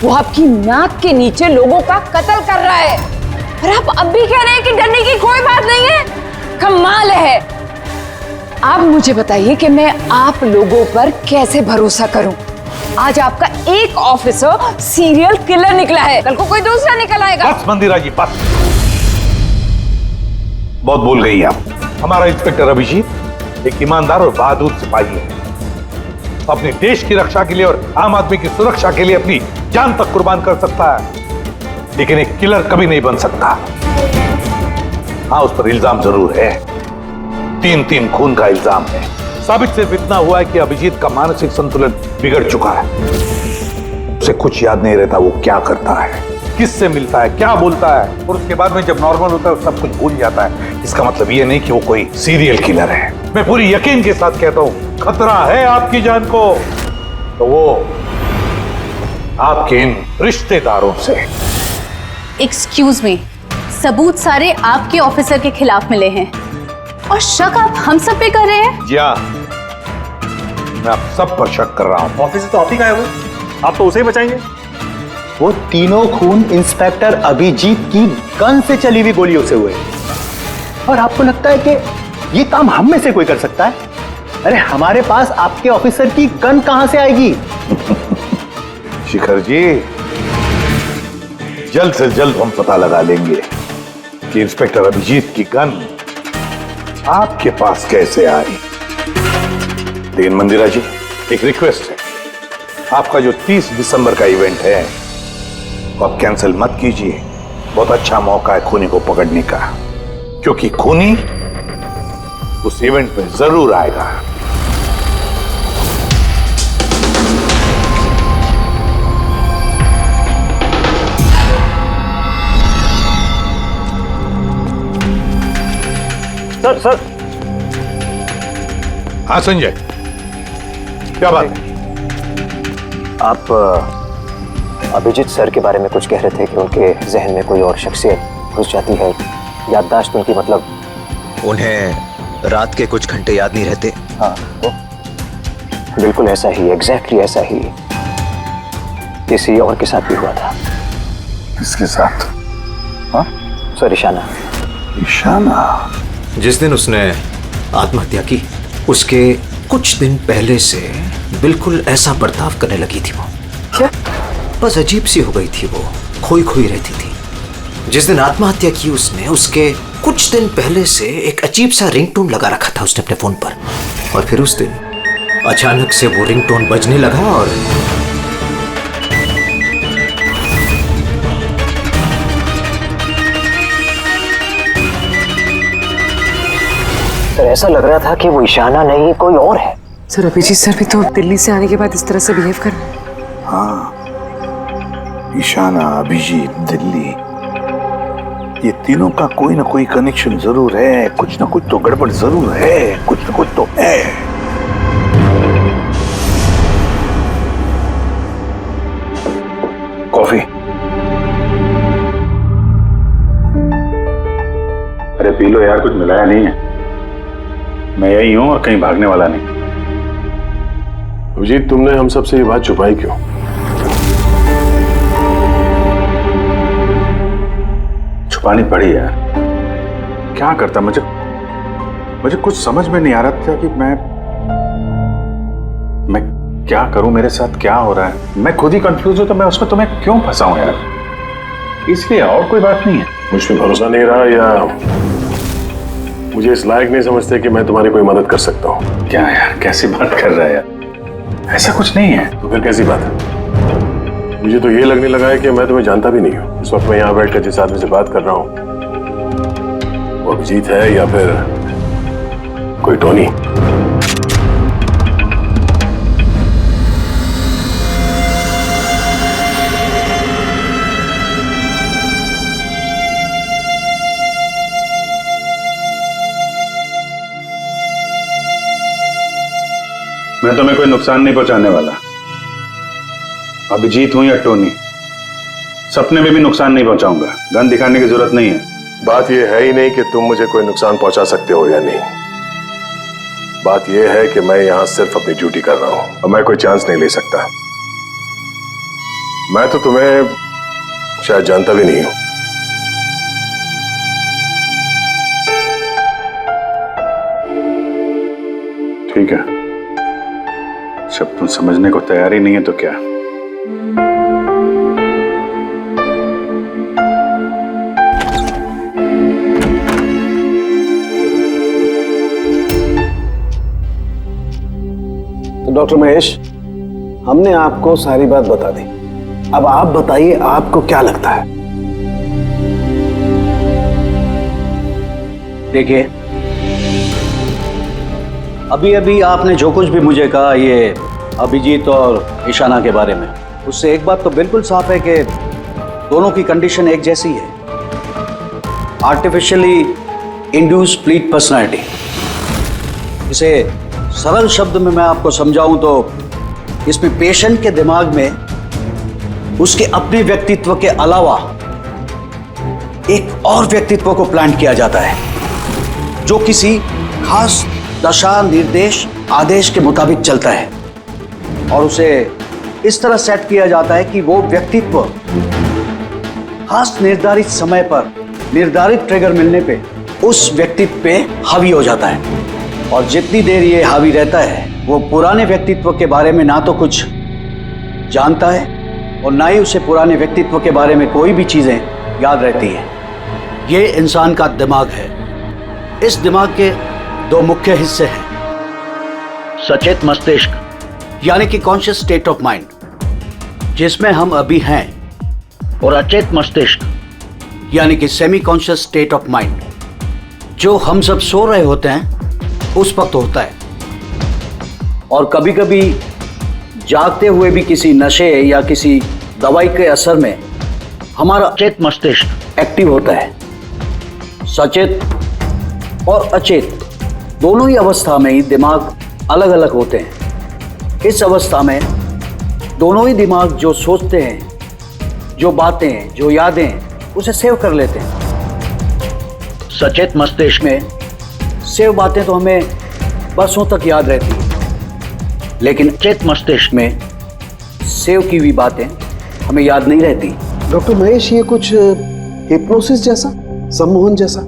वो आपकी नाक के नीचे लोगों का कत्ल कर रहा है, और आप अब भी कह रहे हैं कि डरने की कोई बात नहीं है। कमाल है। आप मुझे बताइए कि मैं आप लोगों पर कैसे भरोसा करूं। आज आपका एक ऑफिसर सीरियल किलर निकला है, कल को कोई दूसरा निकल आएगा। बस मंदिरा जी बस, बहुत बोल गई आप। हमारा इंस्पेक्टर अभिजीत एक ईमानदार और बहादुर सिपाही है। अपने देश की रक्षा के लिए और आम आदमी की सुरक्षा के लिए अपनी जान तक कुर्बान कर सकता है, लेकिन एक किलर कभी नहीं बन सकता। हाँ, उस पर इल्जाम जरूर है, 3 खून का इल्जाम है। साबित सिर्फ इतना हुआ है कि अभिजीत का मानसिक संतुलन बिगड़ चुका है। उसे कुछ याद नहीं रहता वो क्या करता है, किससे मिलता है, क्या बोलता है, और उसके बाद में जब नॉर्मल होता है सब कुछ भूल जाता है। इसका मतलब ये नहीं कि वो कोई सीरियल किलर है। मैं पूरी यकीन के साथ कहता हूं, खतरा है आपकी जान को तो वो आपके इन रिश्तेदारों से। एक्सक्यूज मी, सबूत सारे आपके ऑफिसर के खिलाफ मिले हैं और शक आप हम सब पे कर रहे हैं। जी हाँ, मैं आप सब पर शक कर रहा हूं। ऑफिसर तो आप ही का है, वो आप तो उसे ही बचाएंगे। वो तीनों खून इंस्पेक्टर अभिजीत की गन से चली हुई गोलियों से हुए, और आपको लगता है कि ये काम हम में से कोई कर सकता है? अरे हमारे पास आपके ऑफिसर की गन कहां से आएगी? शिखर जी, जल्द से जल्द हम पता लगा लेंगे कि इंस्पेक्टर अभिजीत की गन आपके पास कैसे आई। लेकिन मंदिरा जी, एक रिक्वेस्ट है, आपका जो 30 दिसंबर का इवेंट है वो आप कैंसिल मत कीजिए। बहुत अच्छा मौका है खूनी को पकड़ने का, क्योंकि खूनी उस इवेंट में जरूर आएगा। सर हाँ संजय, क्या बात है? आप अभिजीत सर के बारे में कुछ कह रहे थे कि उनके जहन में कोई और शख्सियत घुस जाती है, याददाश्त उनकी, मतलब उन्हें रात के कुछ घंटे याद नहीं रहते। हाँ, बिल्कुल ऐसा ही, एग्जैक्टली ऐसा ही किसी और के साथ भी हुआ था। किसके साथ? हाँ सर, ईशाना। ईशाना? जिस दिन उसने आत्महत्या की उसके कुछ दिन पहले से बिल्कुल ऐसा बर्ताव करने लगी थी वो। क्या? बस अजीब सी हो गई थी वो, खोई खोई रहती थी। जिस दिन आत्महत्या की उसने, उसके कुछ दिन पहले से एक अजीब सा रिंगटोन लगा रखा था उसने अपने फोन पर, और फिर उस दिन अचानक से वो रिंगटोन बजने लगा और सर ऐसा लग रहा था कि वो ईशाना नहीं कोई और है। सर अभिजीत सर भी तो दिल्ली से आने के बाद इस तरह से बिहेव कर रहे हैं। हाँ, ईशाना, अभिजीत, दिल्ली, ये तीनों का कोई ना कोई कनेक्शन जरूर है, कुछ ना कुछ तो गड़बड़ जरूर है, कुछ ना कुछ तो है। कॉफी। अरे पी लो यार, कुछ मिलाया नहीं है। मैं यही हूं और कहीं भागने वाला नहीं। अभिजीत, तुमने हम सबसे ये बात छुपाई क्यों? छुपानी पड़ी यार, क्या करता। मुझे कुछ समझ में नहीं आ रहा था कि मैं क्या करूं, मेरे साथ क्या हो रहा है। मैं खुद ही कंफ्यूज हूं, तो मैं उसमें तुम्हें क्यों फंसाऊं यार, इसलिए, और कोई बात नहीं है। मुझ पे भरोसा नहीं रहा या मुझे इस लायक नहीं समझते कि मैं तुम्हारी कोई मदद कर सकता हूँ? क्या यार, कैसी बात कर रहा है यार, ऐसा कुछ नहीं है। तो फिर कैसी बात है? मुझे तो ये लगने लगा है कि मैं तुम्हें जानता भी नहीं हूँ। इस वक्त मैं यहाँ बैठकर जिस आदमी से बात कर रहा हूँ वो अभिजीत है या फिर कोई टोनी। मैं तुम्हें कोई नुकसान नहीं पहुंचाने वाला। अभिजीत हूं या टोनी, सपने में भी नुकसान नहीं पहुंचाऊंगा। गन दिखाने की जरूरत नहीं है। बात यह है ही नहीं कि तुम मुझे कोई नुकसान पहुंचा सकते हो या नहीं। बात यह है कि मैं यहां सिर्फ अपनी ड्यूटी कर रहा हूं और मैं कोई चांस नहीं ले सकता। मैं तो तुम्हें शायद जानता भी नहीं हूं। ठीक है, जब तुम समझने को तैयार ही नहीं है तो क्या। तो डॉक्टर महेश, हमने आपको सारी बात बता दी। अब आप बताइए, आपको क्या लगता है? देखिए, अभी अभी आपने जो कुछ भी मुझे कहा ये अभिजीत और ईशाना के बारे में, उससे एक बात तो बिल्कुल साफ है कि दोनों की कंडीशन एक जैसी है। Artificially induce split personality. इसे सरल शब्द में मैं आपको समझाऊं तो इसमें पेशेंट के दिमाग में उसके अपने व्यक्तित्व के अलावा एक और व्यक्तित्व को प्लांट किया जाता है जो किसी खास दशा, निर्देश, आदेश के मुताबिक चलता है, और उसे इस तरह सेट किया जाता है कि वो व्यक्तित्व खास निर्धारित समय पर निर्धारित ट्रिगर मिलने पे उस व्यक्तित्व पे हावी हो जाता है। और जितनी देर ये हावी रहता है वो पुराने व्यक्तित्व के बारे में ना तो कुछ जानता है और ना ही उसे पुराने व्यक्तित्व के बारे में कोई भी चीजें याद रहती हैं। ये इंसान का दिमाग है। इस दिमाग के दो मुख्य हिस्से हैं, सचेत मस्तिष्क यानी कि कॉन्शियस स्टेट ऑफ माइंड, जिसमें हम अभी हैं, और अचेत मस्तिष्क यानी कि semi conscious state of mind, जो हम सब सो रहे होते हैं उस वक्त होता है। और कभी कभी जागते हुए भी किसी नशे या किसी दवाई के असर में हमारा अचेत मस्तिष्क एक्टिव होता है। सचेत और अचेत दोनों ही अवस्था में ही दिमाग अलग अलग होते हैं। इस अवस्था में दोनों ही दिमाग जो सोचते हैं, जो बातें, जो यादें, उसे सेव कर लेते हैं। सचेत मस्तिष्क में सेव बातें तो हमें बरसों तक याद रहती हैं, लेकिन अचेत मस्तिष्क में सेव की हुई बातें हमें याद नहीं रहती। डॉक्टर महेश, ये कुछ हिप्नोसिस जैसा, सम्मोहन जैसा,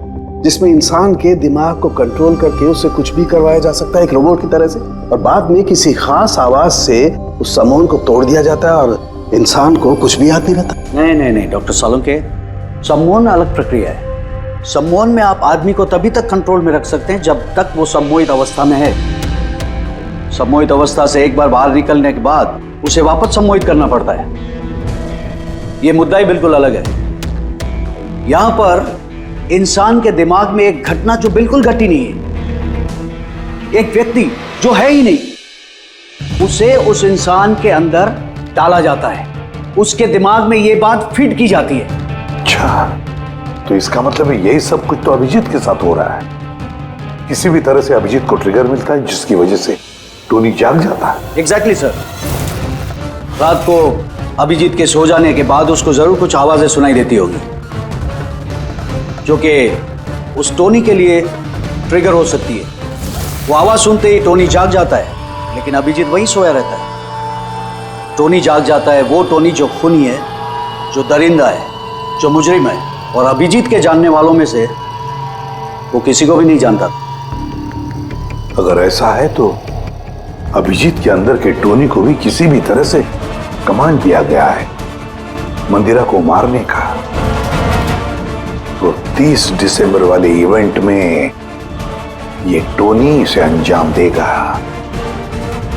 जिसमें इंसान के दिमाग को कंट्रोल करके उससे कुछ भी करवाया जा सकता है एक रोबोट की तरह से, और बाद में किसी खास आवाज से उस सम्मोहन को तोड़ दिया जाता है और इंसान को कुछ भी याद नहीं रहता। नहीं डॉक्टर सालुंके, सम्मोहन अलग प्रक्रिया है। सम्मोहन में आप आदमी को तभी तक कंट्रोल में रख सकते हैं जब तक वो सम्मोहित अवस्था में है। सम्मोहित अवस्था से एक बार बाहर निकलने के बाद उसे वापस सम्मोहित करना पड़ता है। ये मुद्दा ही बिल्कुल अलग है। यहां पर इंसान के दिमाग में एक घटना जो बिल्कुल घटी नहीं है, एक व्यक्ति जो है ही नहीं, उसे उस इंसान के अंदर डाला जाता है। उसके दिमाग में ये बात फिट की जाती है। अच्छा, तो इसका मतलब है यही सब कुछ तो अभिजीत के साथ हो रहा है। किसी भी तरह से अभिजीत को ट्रिगर मिलता है जिसकी वजह से टोनी जाग जाता है। Exactly sir. रात को अभिजीत के सो जाने के बाद उसको जरूर कुछ आवाजें सुनाई देती होगी जो कि उस टोनी के लिए ट्रिगर हो सकती है। वो आवाज सुनते ही टोनी जाग जाता है, लेकिन अभिजीत वहीं सोया रहता है। टोनी जाग जाता है वो टोनी जो खूनी है, जो दरिंदा है, जो मुजरिम है, और अभिजीत के जानने वालों में से वो किसी को भी नहीं जानता। अगर ऐसा है तो अभिजीत के अंदर के टोनी को भी किसी भी तरह से कमांड दिया गया है मंदिरा को मारने का। तो 30 दिसंबर वाले इवेंट में ये टोनी इसे अंजाम देगा,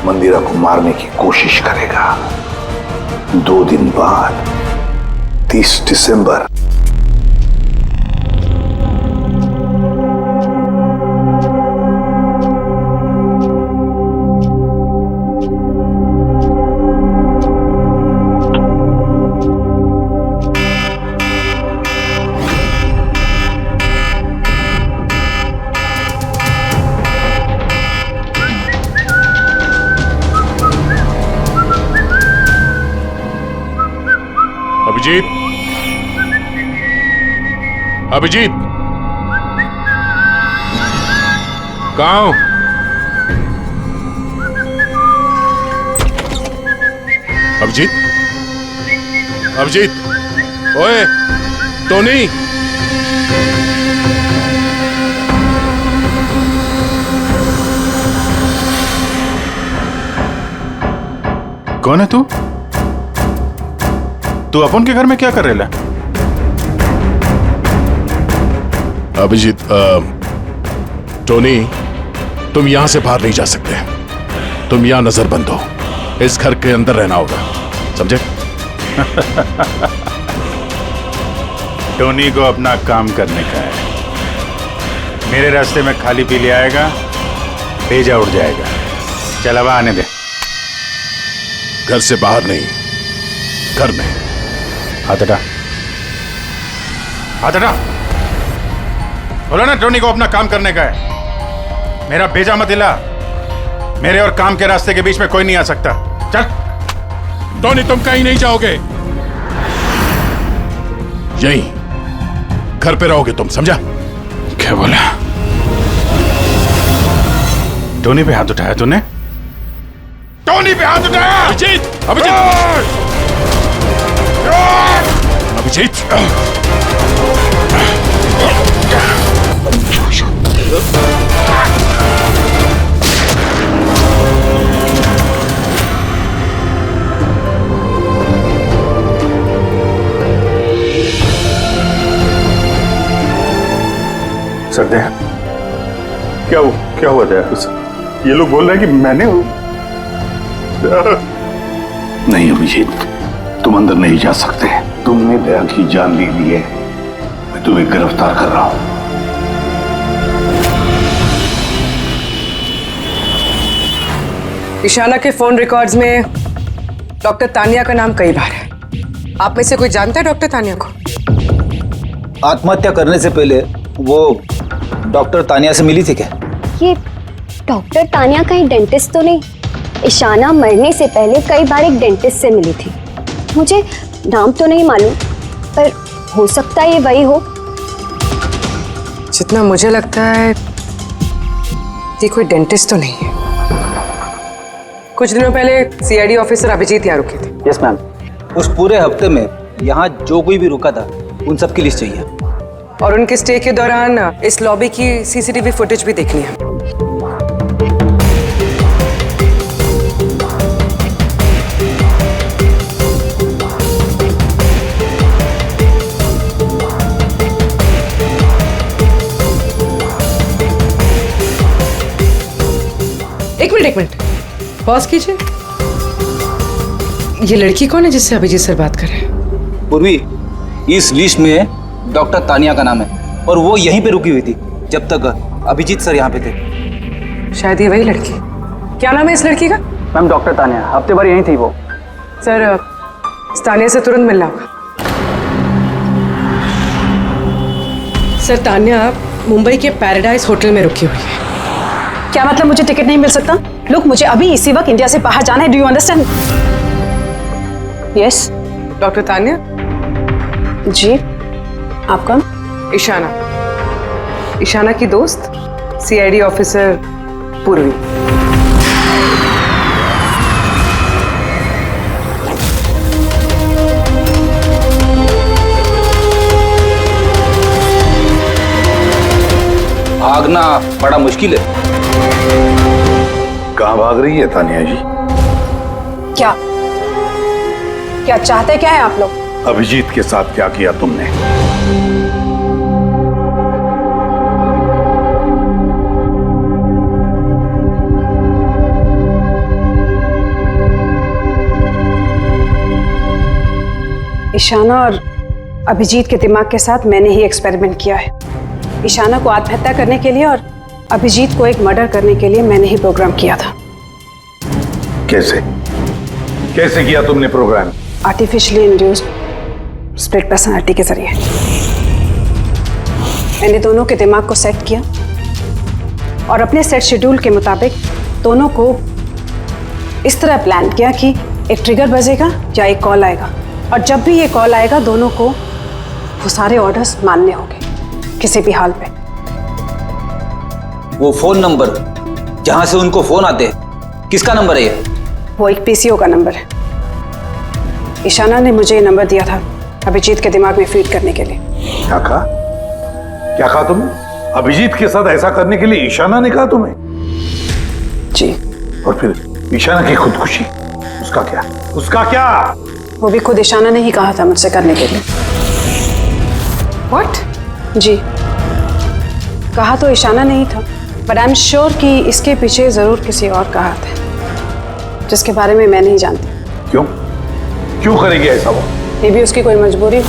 मंदिरा को मारने की कोशिश करेगा। 2 दिन बाद 30 दिसंबर। अभिजीत, अभिजीत, कहाँ हो? अभिजीत, अभिजीत, ओए, टोनी। कौन है तू? तू अपन के घर में क्या कर रहे है? अभिजीत, टोनी, तुम यहां से बाहर नहीं जा सकते। तुम यहां नजरबंद हो। इस घर के अंदर रहना होगा, समझे? टोनी को अपना काम करने का है। मेरे रास्ते में खाली पीली आएगा, भेजा उड़ जाएगा। चल अब आने दे। घर से बाहर नहीं, घर में। हाथ हटा, हाथ हटा। बोलो ना टोनी को अपना काम करने का है। मेरा भेजा मत हिला। मेरे और काम के रास्ते के बीच में कोई नहीं आ सकता। चल। टोनी, तुम कहीं नहीं जाओगे। यहीं घर पे रहोगे तुम, समझा? क्या बोला? टोनी पे हाथ उठाया तूने? टोनी पे हाथ उठाया? अभिजीत, अभिजीत, अभिजीत। सरदया, क्या हुआ दया? ये लोग बोल रहे हैं कि मैंने हूं। नहीं अभिजीत, तुम अंदर नहीं जा सकते। तुमने दया की जान ले ली है। मैं तुम्हें गिरफ्तार कर रहा हूं। ईशाना के फोन रिकॉर्ड्स में डॉक्टर तानिया का नाम कई बार है। आप में से कोई जानता है डॉक्टर तानिया को? आत्महत्या करने से पहले वो डॉक्टर तानिया से मिली थी क्या? ये डॉक्टर तानिया कहीं डेंटिस्ट तो नहीं? ईशाना मरने से पहले कई बार एक डेंटिस्ट से मिली थी। मुझे नाम तो नहीं मालूम, पर हो सकता है ये वही हो। जितना मुझे लगता है ये कोई डेंटिस्ट तो नहीं है। कुछ दिनों पहले सीआईडी ऑफिसर अभिजीत यहाँ रुके थे। Yes ma'am. उस पूरे हफ्ते में यहाँ जो कोई भी रुका था उन सब की लिस्ट चाहिए, और उनके स्टे के दौरान इस लॉबी की सीसीटीवी फुटेज भी देखनी है। एक मिनट पॉज कीजिए। ये लड़की कौन है जिससे अभिजीत सर बात कर रहे हैं? पूर्वी, इस लिस्ट में डॉक्टर तानिया का नाम है और वो यहीं पे रुकी हुई थी जब तक अभिजीत सर यहाँ पे थे। शायद ये वही लड़की। क्या नाम है इस लड़की का? मैम डॉक्टर तानिया, हफ्ते भर यहीं थी वो। सर, इस तानिया से तुरंत मिलना होगा। सर तान्या मुंबई के पैराडाइज होटल में रुकी हुई है। क्या मतलब मुझे टिकट नहीं मिल सकता? लुक, मुझे अभी इसी वक्त इंडिया से बाहर जाना है। Do you understand? Yes. Doctor Tanya? जी, आप कौन? ईशाना, ईशाना की दोस्त, सीआईडी ऑफिसर पूर्वी। भागना बड़ा मुश्किल है। कहाँ भाग रही है तानिया जी? क्या क्या चाहते क्या है आप लोग? अभिजीत के साथ क्या किया तुमने? ईशाना और अभिजीत के दिमाग के साथ मैंने ही एक्सपेरिमेंट किया है। ईशाना को आत्महत्या करने के लिए और अभिजीत को एक मर्डर करने के लिए मैंने ही प्रोग्राम किया था। कैसे कैसे किया तुमने programme? Artificially induced split personality के जरिए मैंने दोनों के दिमाग को सेट किया और अपने सेट शेड्यूल के मुताबिक दोनों को इस तरह प्लान किया कि एक ट्रिगर बजेगा या एक कॉल आएगा, और जब भी ये कॉल आएगा दोनों को वो सारे ऑर्डर्स मानने होंगे किसी भी हाल पे। वो फोन नंबर जहां से उनको फोन आते हैं, किसका नंबर है ये? वो एक पीसीओ का नंबर है। ईशाना ने मुझे ये नंबर दिया था अभिजीत के दिमाग में फीड करने के लिए। क्या कहा? क्या कहा तुमने? अभिजीत के साथ ऐसा करने के लिए ईशाना ने कहा तुम्हें? जी। और फिर ईशाना की खुदकुशी, उसका क्या? उसका क्या? वो भी खुद ईशाना ने ही कहा था मुझसे करने के लिए। What? जी, कहा तो ईशाना ने ही था, बट आई एम श्योर कि इसके पीछे जरूर किसी और का हाथ है जिसके बारे में मैं नहीं जानती। क्यों क्यों करेगी ऐसा वो? ये भी उसकी कोई मजबूरी।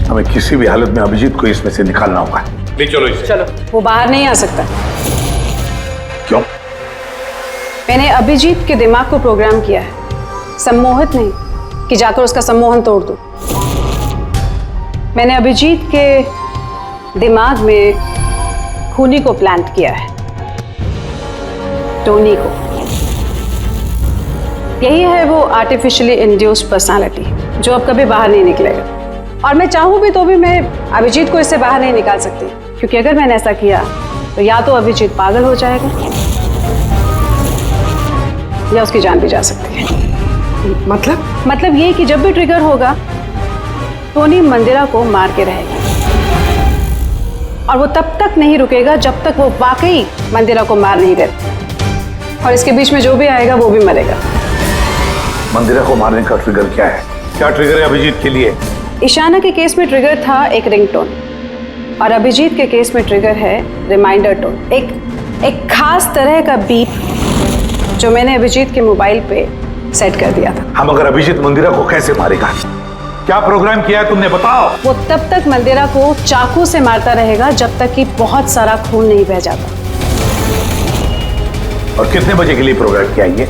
हमें किसी भी हालत में अभिजीत को इसमें से निकालना होगा। ले चलो इसे। चलो। वो बाहर नहीं आ सकता। क्यों? मैंने अभिजीत के दिमाग को प्रोग्राम किया है, सम्मोहित नहीं कि जाकर उसका सम्मोहन तोड़ दूं। मैंने अभिजीत के दिमाग में खूनी को प्लांट किया है, टोनी को। यही है वो आर्टिफिशियली इंड्यूस्ड पर्सनालिटी जो अब कभी बाहर नहीं निकलेगा। और मैं चाहूँ भी तो भी मैं अभिजीत को इससे बाहर नहीं निकाल सकती, क्योंकि अगर मैंने ऐसा किया तो या तो अभिजीत पागल हो जाएगा या उसकी जान भी जा सकती है। मतलब ये कि जब भी ट्रिगर होगा टोनी मंदिरा को मार के रहेगा, और वो तब तक नहीं रुकेगा जब तक वो वाकई मंदिरा को मार नहीं देता, और इसके बीच में जो भी आएगा वो भी मरेगा। मंदिरा को मारने का ट्रिगर क्या है? क्या ट्रिगर है अभिजीत के लिए? ईशाना के केस में ट्रिगर था एक रिंगटोन, और अभिजीत के केस में ट्रिगर है रिमाइंडर टोन, एक खास तरह का बीप जो मैंने अभिजीत के मोबाइल पे सेट कर दिया था। हम अगर अभिजीत मंदिरा को कैसे मारेगा? क्या प्रोग्राम किया है तुमने, बताओ। वो तब तक मंदिरा को चाकू से मारता रहेगा जब तक कि बहुत सारा खून नहीं बह जाता। और कितने बजे के लिए प्रोग्राम किया ये?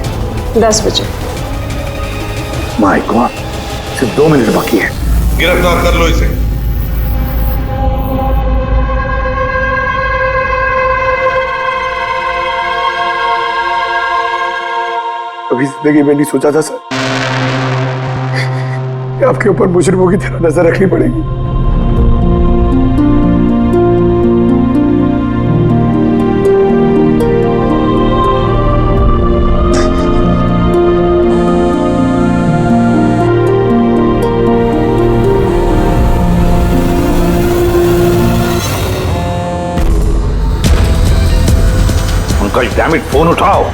10 बजे। माय गॉड, सिर्फ 2 मिनट बाकी है। गिरफ्तार कर लो इसे। कभी जिंदगी में नहीं सोचा था सर कि आपके ऊपर मुजरिमों की तरह नजर रखनी पड़ेगी। अंकल डैम इट, फोन उठाओ।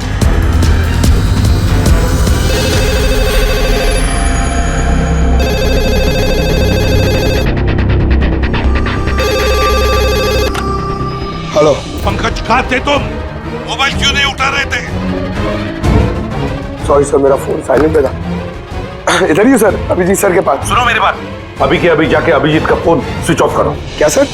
हेलो पंकज, कहाँ थे तुम? मोबाइल क्यों नहीं उठा रहे थे? सॉरी सर, मेरा फोन साइलेंट पे था। इधर ही हूँ सर, अभिजीत सर के पास। सुनो मेरी बात, अभी के अभी जाके अभिजीत का फोन स्विच ऑफ करो। क्या सर?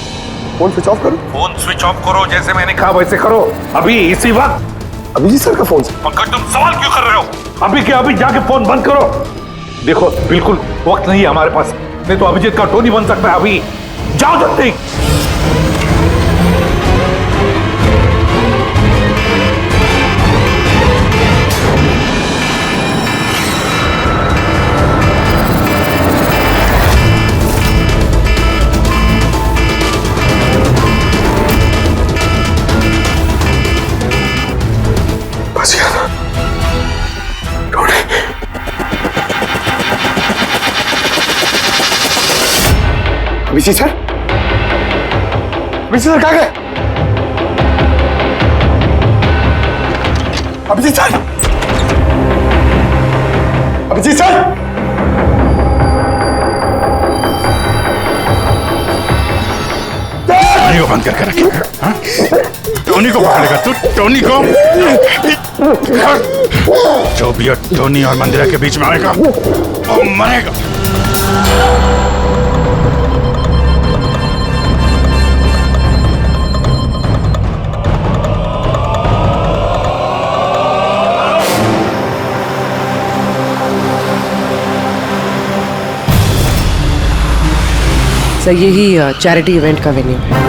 फोन स्विच ऑफ करो? फोन स्विच ऑफ करो, जैसे मैंने कहा वैसे करो, अभी इसी वक्त। अभिजीत सर का फोन? पंकज तुम सवाल क्यों कर रहे हो? अभी के अभी जाके फोन बंद करो। देखो बिल्कुल वक्त नहीं है हमारे पास, नहीं तो अभिजीत का टोनी बन सकता है। अभी जाओ जल्दी। बस गया था। Tony. Abhijeet sir, Abhijeet sir कहाँ गए? Abhijeet sir, Abhijeet sir, Tony को बंद करके रखे। हाँ? टोनी को पकड़ेगा तू? टोनी को? जो भी है टोनी और मंदिरा के बीच में आएगा वो मरेगा। सर यही चैरिटी इवेंट का वेन्यू है।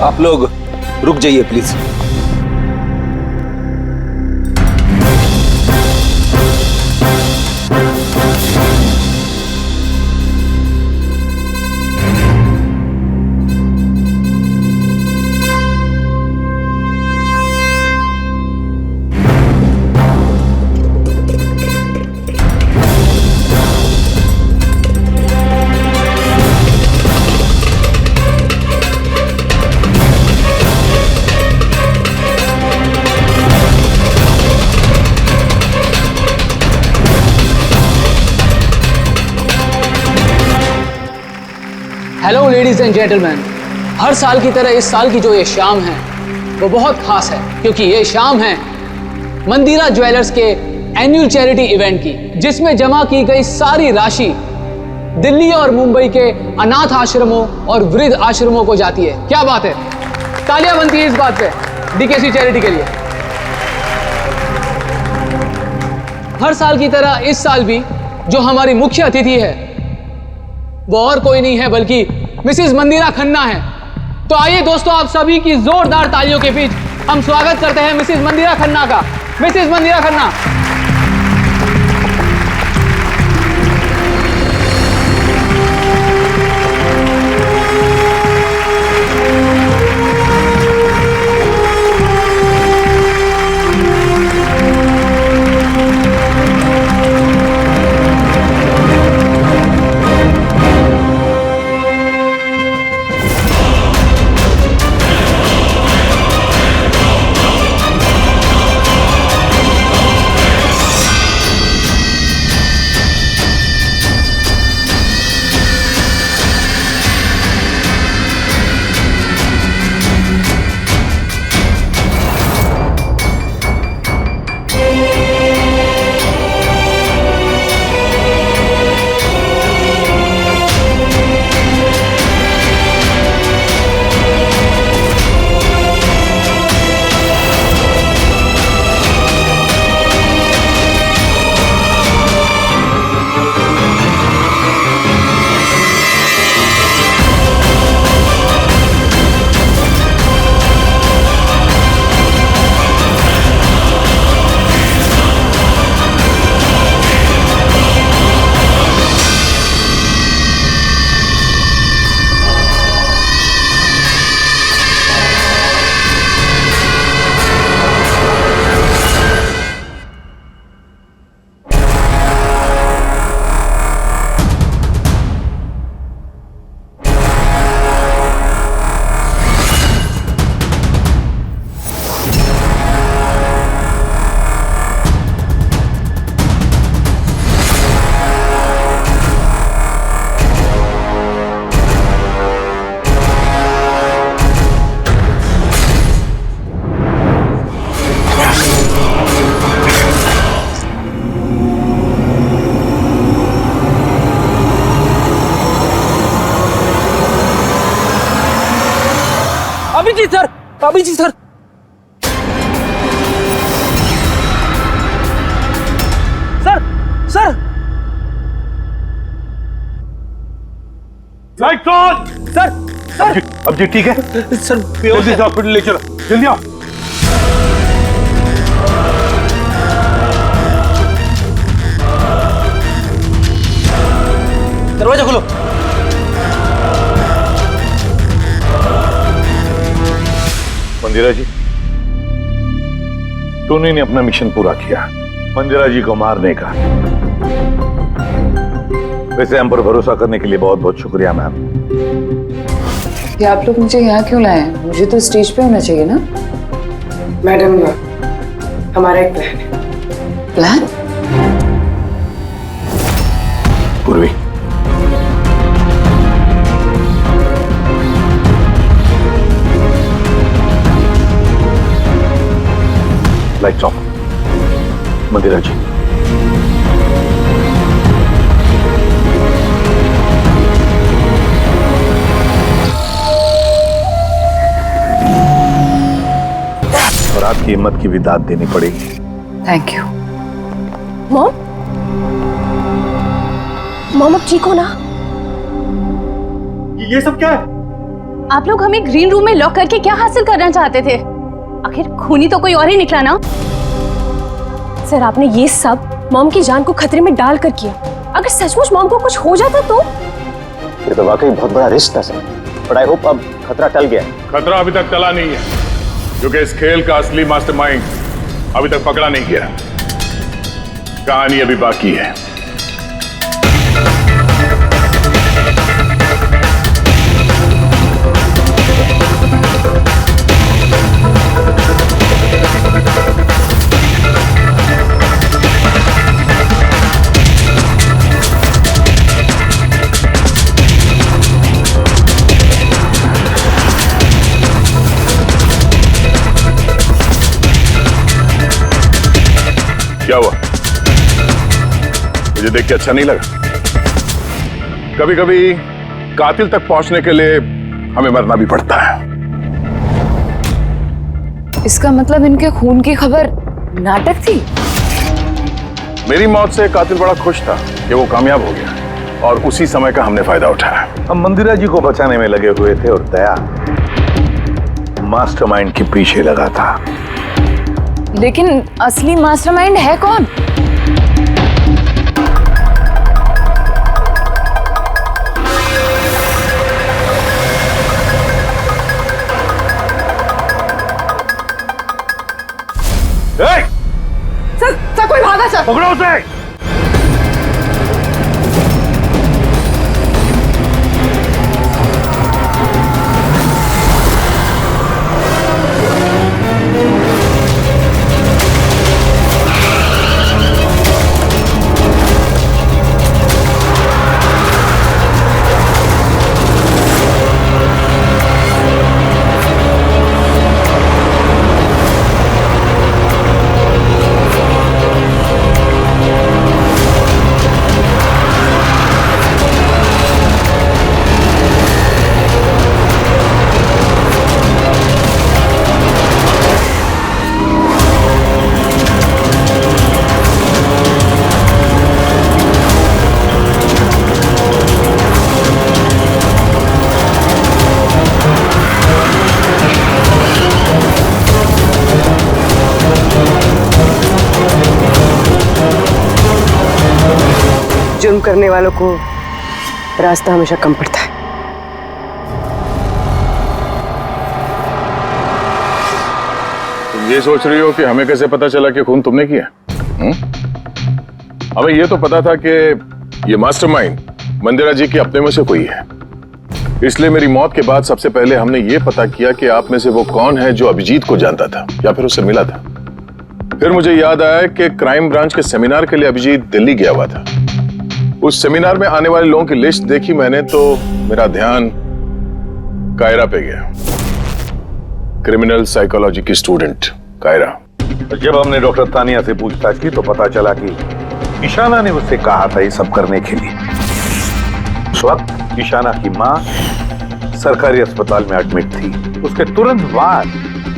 आप लोग रुक जाइए please. Hello ladies and gentleman, हर साल की तरह इस साल की जो ये शाम है वो बहुत खास है, क्योंकि ये शाम है मंदिरा ज्वेलर्स के एनुअल चैरिटी इवेंट की, जिसमें जमा की गई सारी राशि दिल्ली और मुंबई के अनाथ आश्रमों और वृद्ध आश्रमों को जाती है। क्या बात है, तालियां बनती है इस बात पे डीकेसी चैरिटी के लिए। हर साल की तरह इस साल भी जो हमारी मुख्य अतिथि है वो और कोई नहीं है बल्कि मिसेस मंदिरा खन्ना है। तो आइए दोस्तों, आप सभी की जोरदार तालियों के बीच हम स्वागत करते हैं मिसेस मंदिरा खन्ना का। Mrs Mandira Khanna. Abhijeet sir. Sir sir light on. Sir sir अब जी ठीक है सर, जल्दी से हॉस्पिटल ले चलो, जल्दी आओ। दरवाजा खोलो। मंदिरा जी, टोनी ने अपना मिशन पूरा किया, मंदिरा जी को मारने का। वैसे हम पर भरोसा करने के लिए बहुत बहुत शुक्रिया मैम। ये आप लोग मुझे यहाँ क्यों लाए हैं? मुझे तो स्टेज पे होना चाहिए ना। मैडम, हमारा एक प्लान है। प्लान? पूर्वी, लाइट्स ऑफ। मंदिरा जी, और आपकी हिम्मत की भी दाद देनी पड़ेगी। Thank you. मॉम, मॉम अब ठीक हो ना? ये सब क्या है? आप लोग हमें ग्रीन रूम में लॉक करके क्या हासिल करना चाहते थे? आखिर खूनी तो कोई और ही निकला ना। सर, आपने ये सब मॉम की जान को खतरे में डाल कर किया। अगर सचमुच मॉम को कुछ हो जाता तो? ये तो वाकई बहुत बड़ा रिस्क था सर, बट आई होप अब खतरा टल गया। खतरा अभी तक टला नहीं है, क्योंकि इस खेल का असली मास्टरमाइंड अभी तक पकड़ा नहीं गया। कहानी अभी बाकी है। क्या हुआ? मुझे देख के अच्छा नहीं लगा? कभी कभी कातिल तक पहुंचने के लिए हमें मरना भी पड़ता है। इसका मतलब इनके खून की खबर नाटक थी? मेरी मौत से कातिल बड़ा खुश था कि वो कामयाब हो गया, और उसी समय का हमने फायदा उठाया। हम मंदिरा जी को बचाने में लगे हुए थे और दया मास्टरमाइंड के पीछे लगा था। लेकिन असली मास्टरमाइंड है कौन? सर कोई भागा सर। पकड़ो उसे। जुर्म करने वालों को रास्ता हमेशा कम पड़ता है। तुम ये सोच रही हो कि हमें कैसे पता चला कि खून तुमने किया? हमें ये तो पता था कि ये मास्टरमाइंड मंदिरा जी के अपने में से कोई है, इसलिए मेरी मौत के बाद सबसे पहले हमने ये पता किया कि आप में से वो कौन है जो अभिजीत को जानता था या फिर उससे मिला था। फिर मुझे याद आया कि क्राइम ब्रांच के सेमिनार के लिए अभिजीत दिल्ली गया हुआ था। उस सेमिनार में आने वाले लोगों की लिस्ट देखी मैंने तो मेरा ध्यान कायरा पे गया, क्रिमिनल साइकोलॉजी की स्टूडेंट कायरा। जब हमने डॉक्टर तानिया से पूछताछ की तो पता चला कि ईशाना ने उससे कहा था ये सब करने के लिए। उस वक्त ईशाना की मां सरकारी अस्पताल में एडमिट थी। उसके तुरंत बाद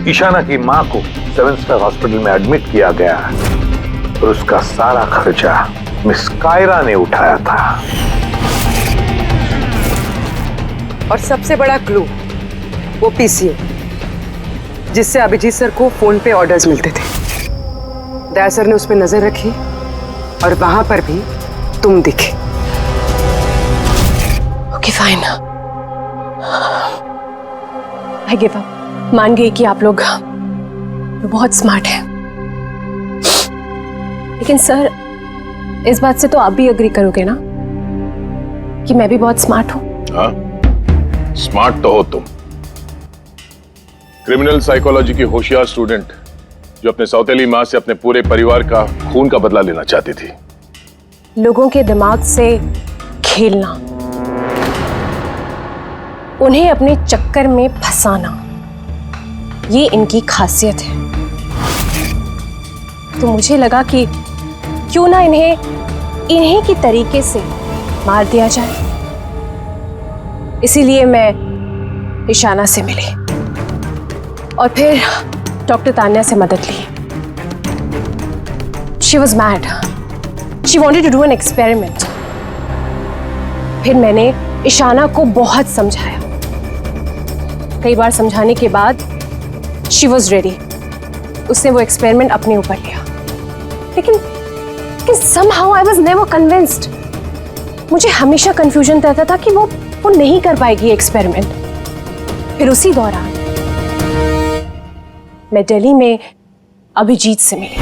ईशाना की मां को 7 स्टार हॉस्पिटल में एडमिट किया गया और उसका सारा खर्चा मिस कायरा ने उठाया था। और सबसे बड़ा क्लू वो पीसीओ, जिससे अभिजीत सर को फोन पे ऑर्डर्स मिलते थे। दया सर ने उस पर नजर रखी और वहां पर भी तुम दिखे। Okay fine, I give up. मान गई कि आप लोग बहुत स्मार्ट हैं, लेकिन सर इस बात से तो आप भी एग्री करोगे ना कि मैं भी बहुत स्मार्ट हूं। हाँ, स्मार्ट तो हो तुम। क्रिमिनल साइकोलॉजी की होशियार स्टूडेंट जो अपने सौतेली मां से अपने पूरे परिवार का खून का बदला लेना चाहती थी। लोगों के दिमाग से खेलना, उन्हें अपने चक्कर में फंसाना, ये इनकी खासियत है। तो मुझे लगा कि क्यों ना इन्हीं की तरीके से मार दिया जाए। इसीलिए मैं ईशाना से मिली और फिर डॉक्टर तान्या से मदद ली। She was mad. She wanted to do an experiment. फिर मैंने ईशाना को बहुत समझाया। कई बार समझाने के बाद She was ready. उसने वो एक्सपेरिमेंट अपने ऊपर लिया, लेकिन somehow I was never convinced. मुझे हमेशा कंफ्यूजन रहता था कि वो नहीं कर पाएगी एक्सपेरिमेंट। फिर उसी दौरान मैं दिल्ली में अभिजीत से मिली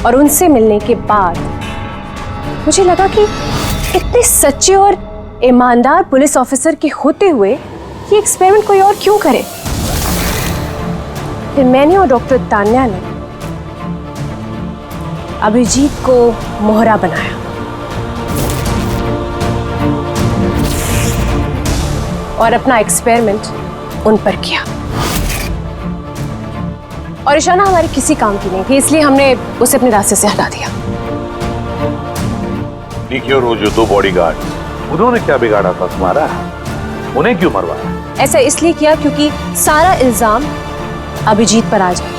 और उनसे मिलने के बाद मुझे लगा कि इतने सच्चे और ईमानदार पुलिस ऑफिसर के होते हुए ये एक्सपेरिमेंट कोई और क्यों करे। फिर मैंने और डॉक्टर तान्या ने अभिजीत को मोहरा बनाया और अपना एक्सपेरिमेंट उन पर किया। और ईशाना हमारे किसी काम की नहीं थी, इसलिए हमने उसे अपने रास्ते से हटा दिया। देखिए, और वो जो 2 बॉडीगार्ड, उन्होंने क्या बिगाड़ा था तुम्हारा? उन्हें क्यों मरवाया? ऐसा इसलिए किया क्योंकि सारा इल्जाम अभिजीत पर आ जाए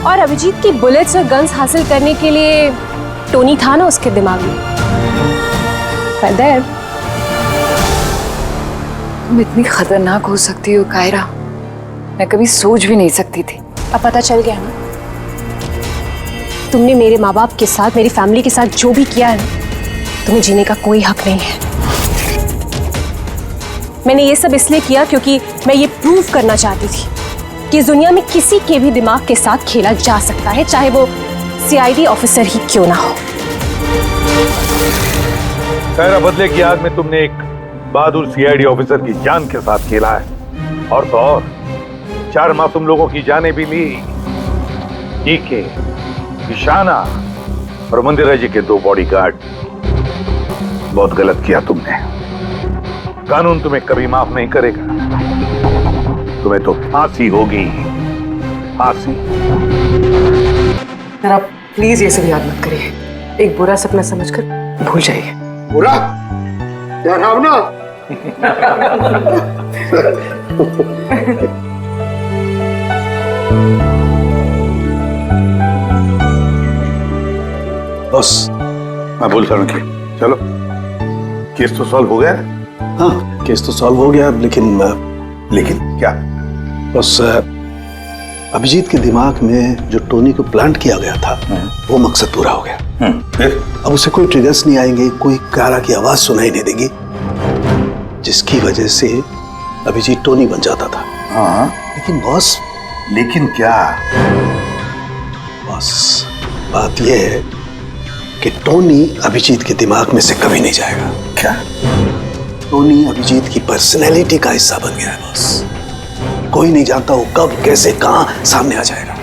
और अभिजीत की बुलेट्स और गन्स हासिल करने के लिए टोनी था ना उसके दिमाग में। तुम इतनी खतरनाक हो सकती हो कायरा, मैं कभी सोच भी नहीं सकती थी। अब पता चल गया ना, तुमने मेरे माँ बाप के साथ, मेरी फैमिली के साथ जो भी किया है, तुम्हें जीने का कोई हक नहीं है। मैंने ये सब इसलिए किया क्योंकि मैं ये प्रूव करना चाहती थी कि इस दुनिया में किसी के भी दिमाग के साथ खेला जा सकता है, चाहे वो सीआईडी ऑफिसर ही क्यों ना हो। कायरा, बदले की आग में तुमने एक बहादुर सीआईडी ऑफिसर की जान के साथ खेला है, और तो और 4 मासूम लोगों की जानें भी ली। डीके, ईशाना और मंदिरा जी के 2 बॉडीगार्ड। बहुत गलत किया तुमने। कानून तुम्हें कभी माफ नहीं करेगा। तुम्हें तो फांसी होगी, फांसी। जरा प्लीज ये सब याद मत करिए, एक बुरा सपना समझकर भूल जाइए। बुरा डरावना। बस, मैं बोलता हूँ कि चलो, केस तो सॉल्व हो गया। हाँ, केस तो सॉल्व हो गया, लेकिन क्या? बस अभिजीत के दिमाग में जो टोनी को प्लांट किया गया था, वो मकसद पूरा हो गया। फिर अब उसे कोई ट्रिगर्स नहीं आएंगे, कोई कारा की आवाज सुनाई नहीं देगी, जिसकी वजह से अभिजीत टोनी बन जाता था। हाँ, लेकिन बॉस, लेकिन क्या? बॉस, बात यह है कि टोनी अभिजीत के दिमाग में से कभी नहीं जाएगा। क्या? टोनी अभिजीत की पर्सनैलिटी का हिस्सा बन गया है बॉस। कोई नहीं जानता वो कब, कैसे, कहां सामने आ जाएगा।